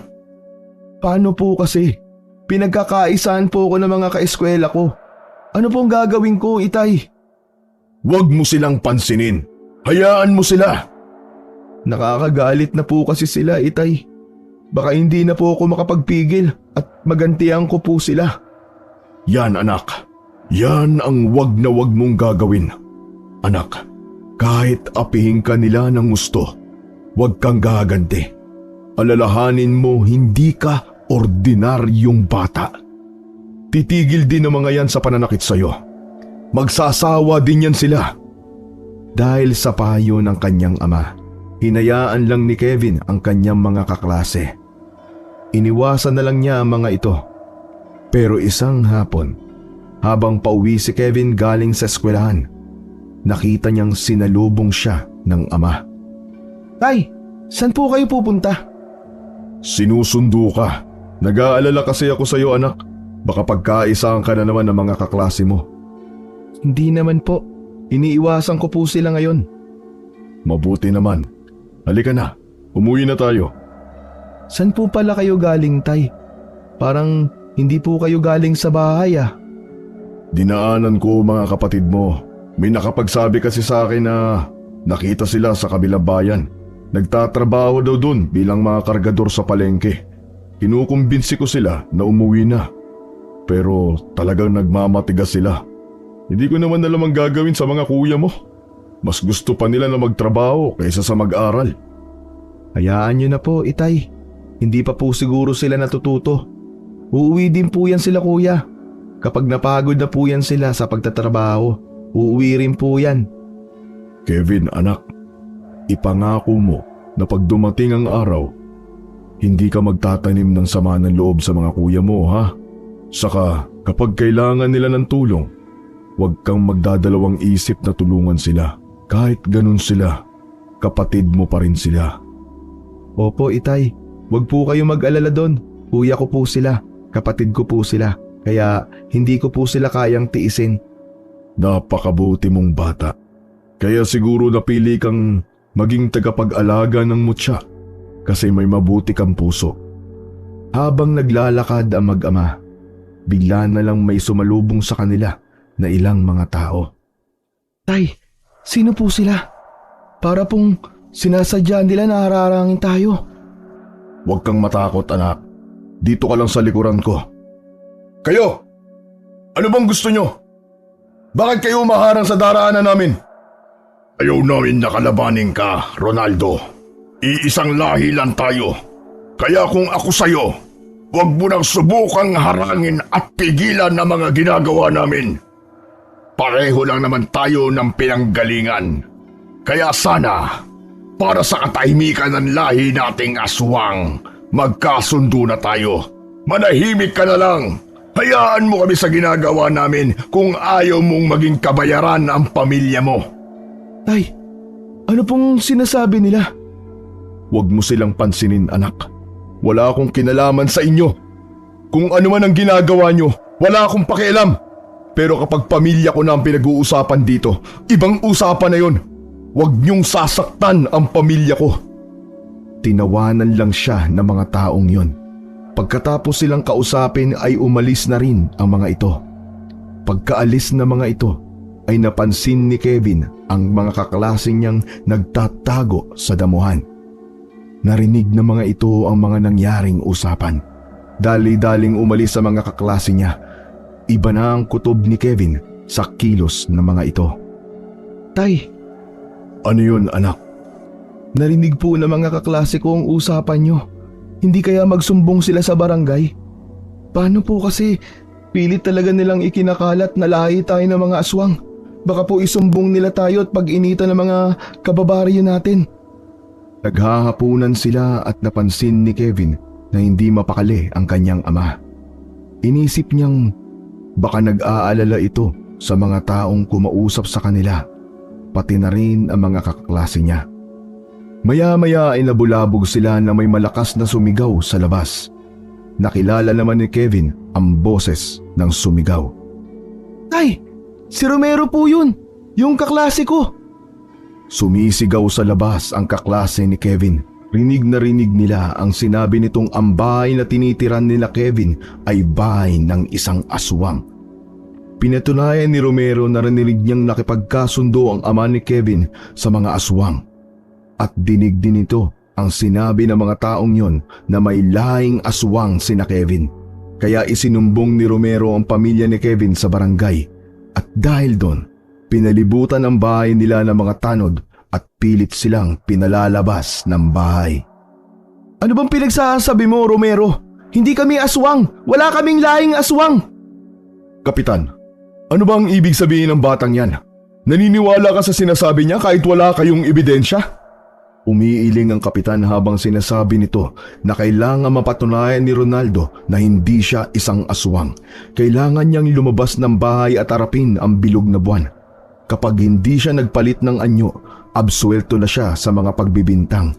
B: Paano po kasi? Pinagkakaisaan po ako ng mga kaeskwela ko. Ano pong gagawin ko, Itay?
C: Huwag mo silang pansinin. Hayaan mo sila.
B: Nakakagalit na po kasi sila, Itay. Baka hindi na po ako makapagpigil at magantihan ko po sila.
C: Yan anak. Yan ang wag na wag mong gagawin. Anak, kahit apihin ka nila ng gusto, wag kang gaganti. Alalahanin mo hindi ka ordinaryong bata. Titigil din ang mga yan sa pananakit sa'yo. Magsasawa din yan sila.
A: Dahil sa payo ng kanyang ama, hinayaan lang ni Kevin ang kanyang mga kaklase. Iniwasan na lang niya ang mga ito. Pero isang hapon, habang pauwi si Kevin galing sa eskwelahan, nakita niyang sinalubong siya ng ama.
B: Tay, saan po kayo pupunta?
C: Sinusundo ka. Nag-aalala kasi ako sa iyo anak. Baka pagkaisaan ka na naman ng mga kaklase mo.
B: Hindi naman po. Iniiwasan ko po sila ngayon.
C: Mabuti naman. Halika na. Umuwi na tayo.
B: Saan po pala kayo galing, Tay? Parang hindi po kayo galing sa bahay ah.
C: Dinaanan ko mga kapatid mo. May nakapagsabi kasi sa akin na nakita sila sa kabilang bayan. Nagtatrabaho daw dun bilang mga kargador sa palengke. Kinukumbinsi ko sila na umuwi na. Pero talagang nagmamatigas sila. Hindi ko naman alam ang gagawin sa mga kuya mo. Mas gusto pa nila na magtrabaho kaysa sa mag-aral.
B: Hayaan niyo na po, Itay. Hindi pa po siguro sila natututo. Uuwi din po yan sila, kuya. Kapag napagod na po yan sila sa pagtatrabaho, uuwi rin po yan.
C: Kevin, anak, ipangako mo na pag dumating ang araw, hindi ka magtatanim ng sama ng loob sa mga kuya mo, ha? Saka kapag kailangan nila ng tulong, huwag kang magdadalawang isip na tulungan sila. Kahit ganun sila, kapatid mo pa rin sila.
B: Opo, Itay. Huwag po kayo mag-alala doon. Kuya ko po sila. Kapatid ko po sila. Kaya hindi ko po sila kayang tiisin.
C: Napakabuti mong bata. Kaya siguro napili kang maging tagapag-alaga ng mutya kasi may mabuti kang puso.
A: Habang naglalakad ang mag-ama, bigla na lang may sumalubong sa kanila na ilang mga tao.
B: Tay, sino po sila? Para pong sinasadya nila na hararangin tayo.
C: Huwag kang matakot, anak. Dito ka lang sa likuran ko. Kayo! Ano bang gusto nyo? Bakit kayo umaharang sa daraanan namin? Ayaw namin nakalabanin ka, Ronaldo. Iisang lahi lang tayo. Kaya kung ako sa'yo, huwag mo nang subukang harangin at pigilan ang mga ginagawa namin. Pareho lang naman tayo ng pinanggalingan. Kaya sana, para sa katahimikan ng lahi nating aswang, magkasundo na tayo. Manahimik ka na lang. Hayaan mo kami sa ginagawa namin kung ayaw mong maging kabayaran ang pamilya mo.
B: Tay, ano pong sinasabi nila?
A: Huwag mo silang pansinin, anak. Wala akong kinalaman sa inyo. Kung ano man ang ginagawa nyo, wala akong pakialam. Pero kapag pamilya ko na ang pinag-uusapan dito, ibang usapan na yon. Huwag niyong sasaktan ang pamilya ko. Tinawanan lang siya ng mga taong yon. Pagkatapos silang kausapin ay umalis na rin ang mga ito. Pagkaalis ng mga ito ay napansin ni Kevin ang mga kaklase niyang nagtatago sa damuhan. Narinig ng mga ito ang mga nangyaring usapan. Dali-daling umalis sa mga kaklase niya. Iba na ang kutob ni Kevin sa kilos ng mga ito.
B: Tay,
A: Ano yun, anak?
B: narinig po ng mga kaklase ko ang usapan nyo. Hindi kaya magsumbong sila sa barangay? Paano po kasi pilit talaga nilang ikinakalat na lahi tayo ng mga aswang? Baka po isumbong nila tayo at pag-inita ng mga kababaryo natin.
A: Naghahapunan sila at napansin ni Kevin na hindi mapakali ang kanyang ama. Inisip niyang baka nag-aalala ito sa mga taong kumausap sa kanila, pati na rin ang mga kaklase niya. Maya-maya ay nabulabog sila na may malakas na sumigaw sa labas. Nakilala naman ni Kevin ang boses ng sumigaw.
B: Tay, si Romero po yun, yung kaklase ko.
A: Sumisigaw sa labas ang kaklase ni Kevin. Rinig na rinig nila ang sinabi nitong ang bahay na tinitiran nila Kevin ay bahay ng isang aswang. Pinatunayan ni Romero na rinig niyang nakipagkasundo ang ama ni Kevin sa mga aswang. At dinig din ito ang sinabi ng mga taong yon na may lahing aswang sina Kevin. Kaya isinumbong ni Romero ang pamilya ni Kevin sa barangay. At dahil doon, pinalibutan ang bahay nila ng mga tanod at pilit silang pinalalabas ng bahay.
B: Ano bang pinagsasabi mo, Romero? Hindi kami aswang! Wala kaming lahing aswang!
A: Kapitan, ano ba ang ibig sabihin ng batang yan? Naniniwala ka sa sinasabi niya kahit wala kayong ebidensya? Umiiling ang kapitan habang sinasabi nito na kailangan mapatunayan ni Ronaldo na hindi siya isang aswang. Kailangan niyang lumabas ng bahay at harapin ang bilog na buwan. Kapag hindi siya nagpalit ng anyo, absuelto na siya sa mga pagbibintang.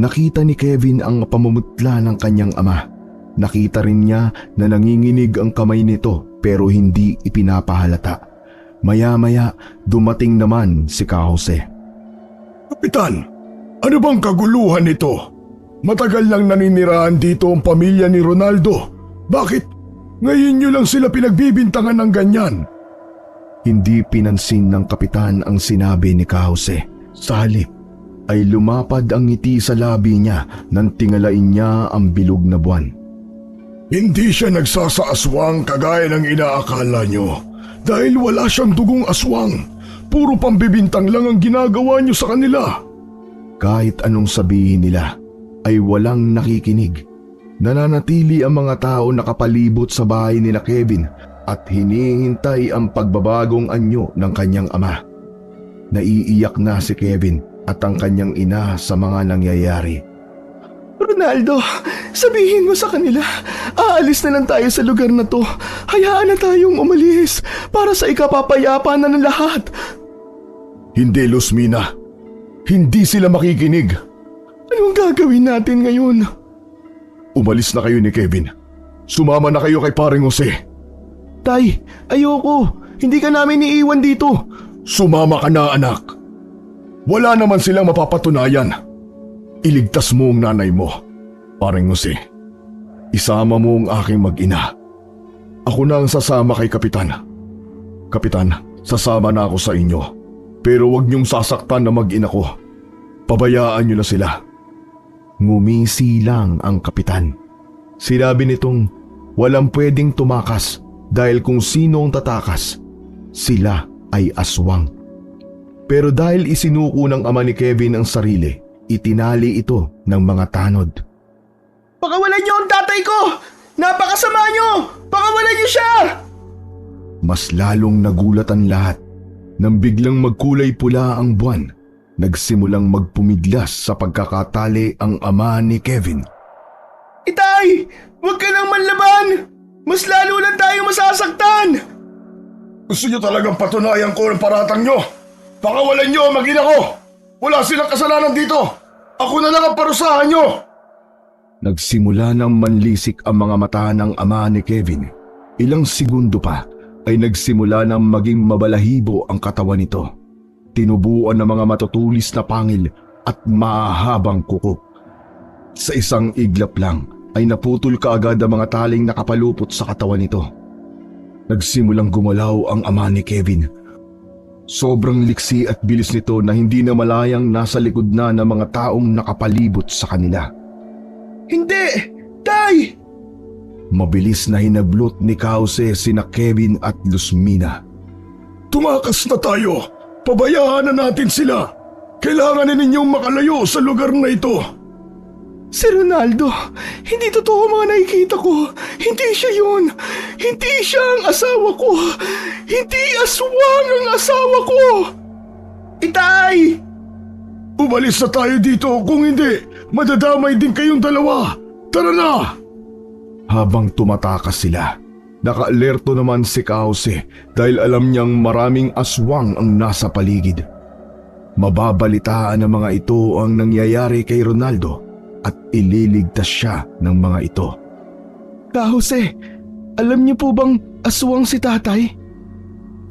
A: Nakita ni Kevin ang pamumutla ng kanyang ama. Nakita rin niya na nanginginig ang kamay nito pero hindi ipinapahalata. Maya-maya dumating naman si Ka Jose.
C: Kapitan, ano bang kaguluhan nito? Matagal nang naninirahan dito ang pamilya ni Ronaldo. Bakit ngayon nyo lang sila pinagbibintangan ng ganyan?
A: Hindi pinansin ng kapitan ang sinabi ni Ka Jose. Sa halip ay lumapad ang ngiti sa labi niya nang tingalain niya ang bilog na buwan.
C: Hindi siya nagsasaaswang kagaya ng inaakala nyo. Dahil wala siyang dugong aswang. Puro pambibintang lang ang ginagawa nyo sa kanila.
A: Kahit anong sabihin nila ay walang nakikinig. Nananatili ang mga tao nakapalibot sa bahay nila Kevin at hinihintay ang pagbabagong anyo ng kanyang ama. Naiiyak na si Kevin at ang kanyang ina sa mga nangyayari.
B: Ronaldo, sabihin mo sa kanila, aalis na lang tayo sa lugar na to. Hayaan na tayong umalis para sa ikapapayapa na ng lahat.
A: Hindi, Luzmina. Hindi sila makikinig.
B: Anong gagawin natin ngayon?
A: Umalis na kayo ni Kevin. Sumama na kayo kay paring Jose.
B: Tay, ayoko. Hindi ka namin iiwan dito.
A: Sumama ka na, anak. Wala naman silang mapapatunayan. Iligtas mo ang nanay mo, paring Jose. Isama mo ang aking mag-ina. Ako na ang sasama kay Kapitan. Kapitan, sasama na ako sa inyo. Pero huwag niyong sasaktan na mag-ina ko. Pabayaan niyo na sila. Ngumisi lang ang kapitan. Sinabi nitong walang pwedeng tumakas dahil kung sino ang tatakas, sila ay aswang. Pero dahil isinuko ng ama ni Kevin ang sarili, itinali ito ng mga tanod.
B: Pakawalan niyo ang tatay ko! Napakasama niyo! Pakawalan niyo siya!
A: Mas lalong nagulat ang lahat nang biglang magkulay pula ang buwan Nagsimulang magpumiglas sa pagkakatali ang ama ni Kevin.
B: Itay! Huwag ka nang manlaban! Mas lalo lang tayo masasaktan!
C: Gusto nyo talagang patunayan ko ang paratang nyo? Pakawalan nyo ang mag-ina ko! Wala silang kasalanan dito! Ako na lang ang parusahan nyo!
A: Nagsimula ng manlisik ang mga mata ng ama ni Kevin. Ilang segundo pa ay nagsimula ng maging mabalahibo ang katawan nito. Tinubuan ng mga matutulis na pangil at mahahabang kuko. Sa isang iglap lang ay naputol kaagad ang mga taling nakapalupot sa katawan nito. Nagsimulang gumalaw ang ama ni Kevin. Sobrang liksi at bilis nito na hindi na malayang nasa likod na ng mga taong nakapalibot sa kanila.
B: Hindi! Tay!
A: Mabilis na hinablot ni Kause sina Kevin at Luzmina.
C: Tumakas na tayo! Pabayaan na natin sila! Kailangan na ninyong makalayo sa lugar na ito!
B: Si Ronaldo, hindi totoo mga nakikita ko. Hindi siya yun. Hindi siya ang asawa ko. Hindi aswang ang asawa ko. Itay!
C: Umalis na tayo dito, kung hindi, madadamay din kayong dalawa. Tara na!
A: Habang tumatakas sila, naka-alerto naman si Kause dahil alam niyang maraming aswang ang nasa paligid. Mababalitaan ng mga ito ang nangyayari kay Ronaldo at ililigtas siya ng mga ito.
B: Jose, alam niyo po bang aswang si tatay?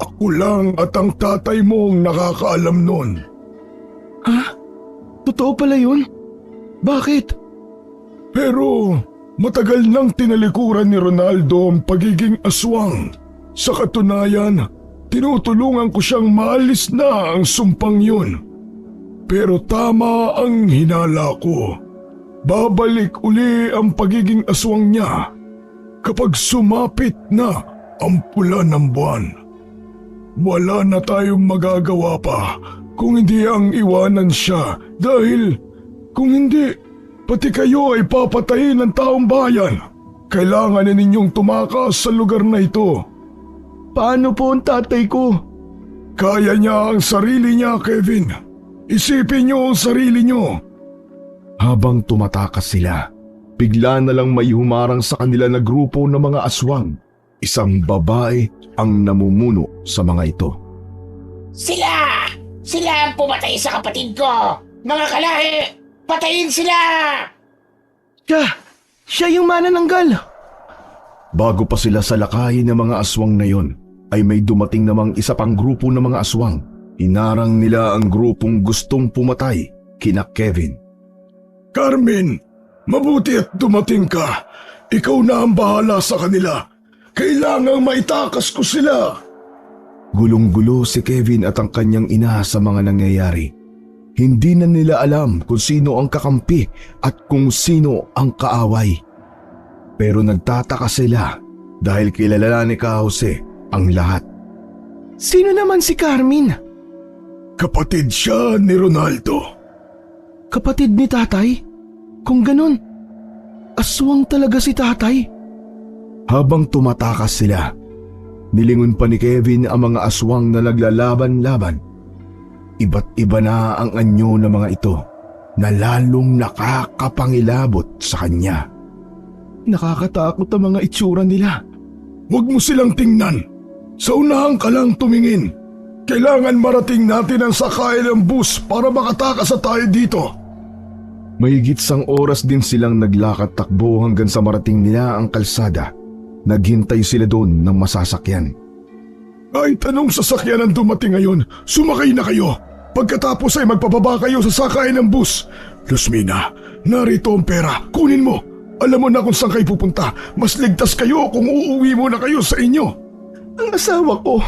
C: Ako lang at ang tatay mong nakakaalam nun.
B: Ha? Totoo pala yun? Bakit?
C: Pero matagal nang tinalikuran ni Ronaldo ang pagiging aswang. Sa katunayan, tinutulungan ko siyang maalis na ang sumpang yun. Pero tama ang hinala ko. Babalik uli ang pagiging aswang niya kapag sumapit na ang pula ng buwan. Wala na tayong magagawa pa kung hindi ang iwanan siya dahil kung hindi, pati kayo ay papatayin ng taong bayan. Kailangan na ninyong tumakas sa lugar na ito.
B: Paano po ang tatay ko?
C: Kaya niya ang sarili niya, Kevin. Isipin niyo ang sarili niyo.
A: Habang tumatakas sila, bigla na lang may humarang sa kanila na grupo ng mga aswang. Isang babae ang namumuno sa mga ito.
D: Sila! Sila ang pumatay sa kapatid ko! Mga kalahi! Patayin sila!
B: Siya yung manananggal.
A: Bago pa sila salakayin ng mga aswang na yon, ay may dumating namang isa pang grupo ng mga aswang. Inarang nila ang grupong gustong pumatay kina Kevin.
C: Carmen, mabuti at dumating ka. Ikaw na ang bahala sa kanila. Kailangang maitakas ko sila.
A: Gulong-gulo si Kevin at ang kanyang ina sa mga nangyayari. Hindi na nila alam kung sino ang kakampi at kung sino ang kaaway. Pero nagtataka sila dahil kilala ni Jose ang lahat.
B: Sino naman si Carmen?
C: Kapatid siya ni Ronaldo.
B: Kapatid ni tatay? Kung ganun, aswang talaga si tatay.
A: Habang tumatakas sila, nilingon pa ni Kevin ang mga aswang na naglalaban-laban. Iba't iba na ang anyo ng mga ito na lalong nakakapangilabot sa kanya.
B: Nakakatakot ang mga itsura nila.
C: Huwag mo silang tingnan. Sa unahan ka lang tumingin. Kailangan marating natin ang sakay ng bus para makatakas na tayo dito.
A: Mahigit sang oras din silang naglakad takbo hanggang sa marating nila ang kalsada. Naghintay sila doon ng masasakyan.
C: Kahit anong sasakyan ang dumating ngayon, sumakay na kayo. Pagkatapos ay magpababa kayo sa sakay ng bus. Luzmina, narito ang pera. Kunin mo. Alam mo na kung saan kayo pupunta. Mas ligtas kayo kung uuwi mo na kayo sa inyo.
B: Ang asawa ko.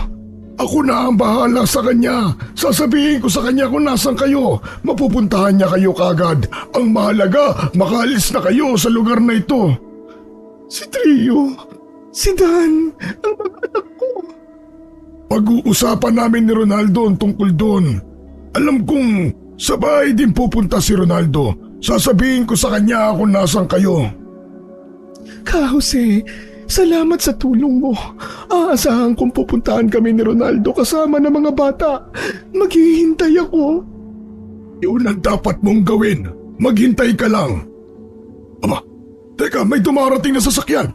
C: Ako na ang bahala sa kanya. Sasabihin ko sa kanya kung nasan kayo. Mapupuntahan niya kayo kagad. Ang mahalaga, makaalis na kayo sa lugar na ito.
B: Si Trio, si Dan, ang mga anak ko.
C: Pag-uusapan namin ni Ronaldo ang tungkol doon. Alam kong sa bahay din pupunta si Ronaldo. Sasabihin ko sa kanya kung nasan kayo.
B: Jose, salamat sa tulong mo. Aasahan kong pupuntahan kami ni Ronaldo kasama ng mga bata. Maghihintay ako.
C: Yun ang dapat mong gawin. Maghintay ka lang. Aba, teka, may dumarating na sasakyan.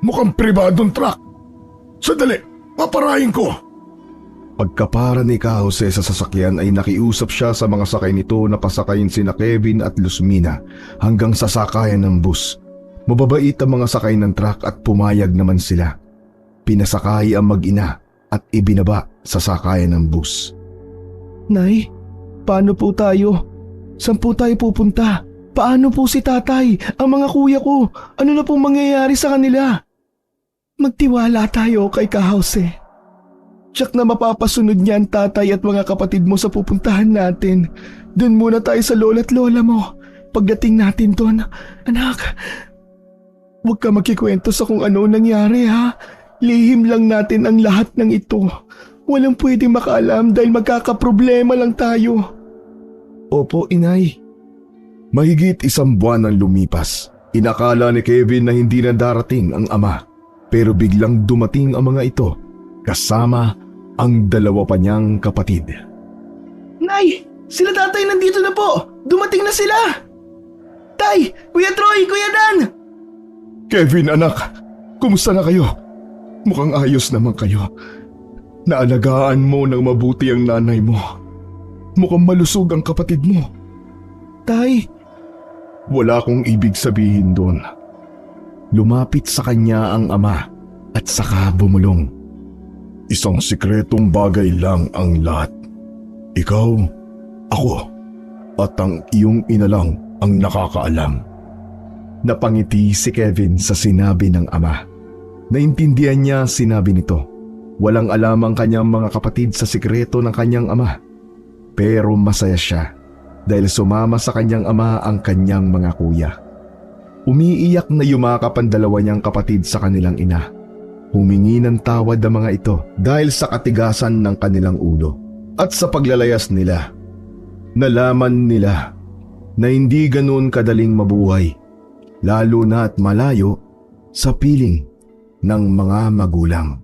C: Mukhang pribadong truck. Sandali, paparahin ko.
A: Pagkapara ni Ka Jose sa sasakyan ay nakiusap siya sa mga sakay nito na pasakayin sina Kevin at Luzmina hanggang sa sakayan ng bus. Mababait ang mga sakay ng truck at pumayag naman sila. Pinasakay ang mag-ina at ibinaba sa sakayan ng bus.
B: Nay, paano po tayo? Saan po tayo pupunta? Paano po si tatay? Ang mga kuya ko? Ano na pong mangyayari sa kanila? Magtiwala tayo kay Ka Jose. Tiyak na mapapasunod niya ang tatay at mga kapatid mo sa pupuntahan natin. Doon muna tayo sa lola at lola mo. Pagdating natin doon, anak, huwag ka magkikwento sa kung ano nangyari ha. Lihim lang natin ang lahat ng ito. Walang pwedeng makaalam dahil magkakaproblema lang tayo.
A: Opo, inay. Mahigit 1 buwan ang lumipas. Inakala ni Kevin na hindi na darating ang ama. Pero biglang dumating ang mga ito kasama ang 2 pa niyang kapatid.
B: Nay, sila tatay nandito na po. Dumating na sila. Tay, Kuya Troy, Kuya Dan.
A: Kevin, anak, kumusta na kayo? Mukhang ayos naman kayo. Naalagaan mo ng mabuti ang nanay mo. Mukhang malusog ang kapatid mo.
B: Tay,
A: Wala akong ibig sabihin doon. Lumapit sa kanya ang ama at saka bumulong. Isang sikretong bagay lang ang lahat. Ikaw, ako, at ang iyong ina lang ang nakakaalam. Napangiti si Kevin sa sinabi ng ama. Naintindihan niya sinabi nito. Walang alam ang kanyang mga kapatid sa sikreto ng kanyang ama. Pero masaya siya dahil sumama sa kanyang ama ang kanyang mga kuya. Umiiyak na yumakap ang 2 niyang kapatid sa kanilang ina. Humingi ng tawad ang mga ito dahil sa katigasan ng kanilang ulo at sa paglalayas nila. Nalaman nila na hindi ganoon kadaling mabuhay, lalo na at malayo sa piling ng mga magulang.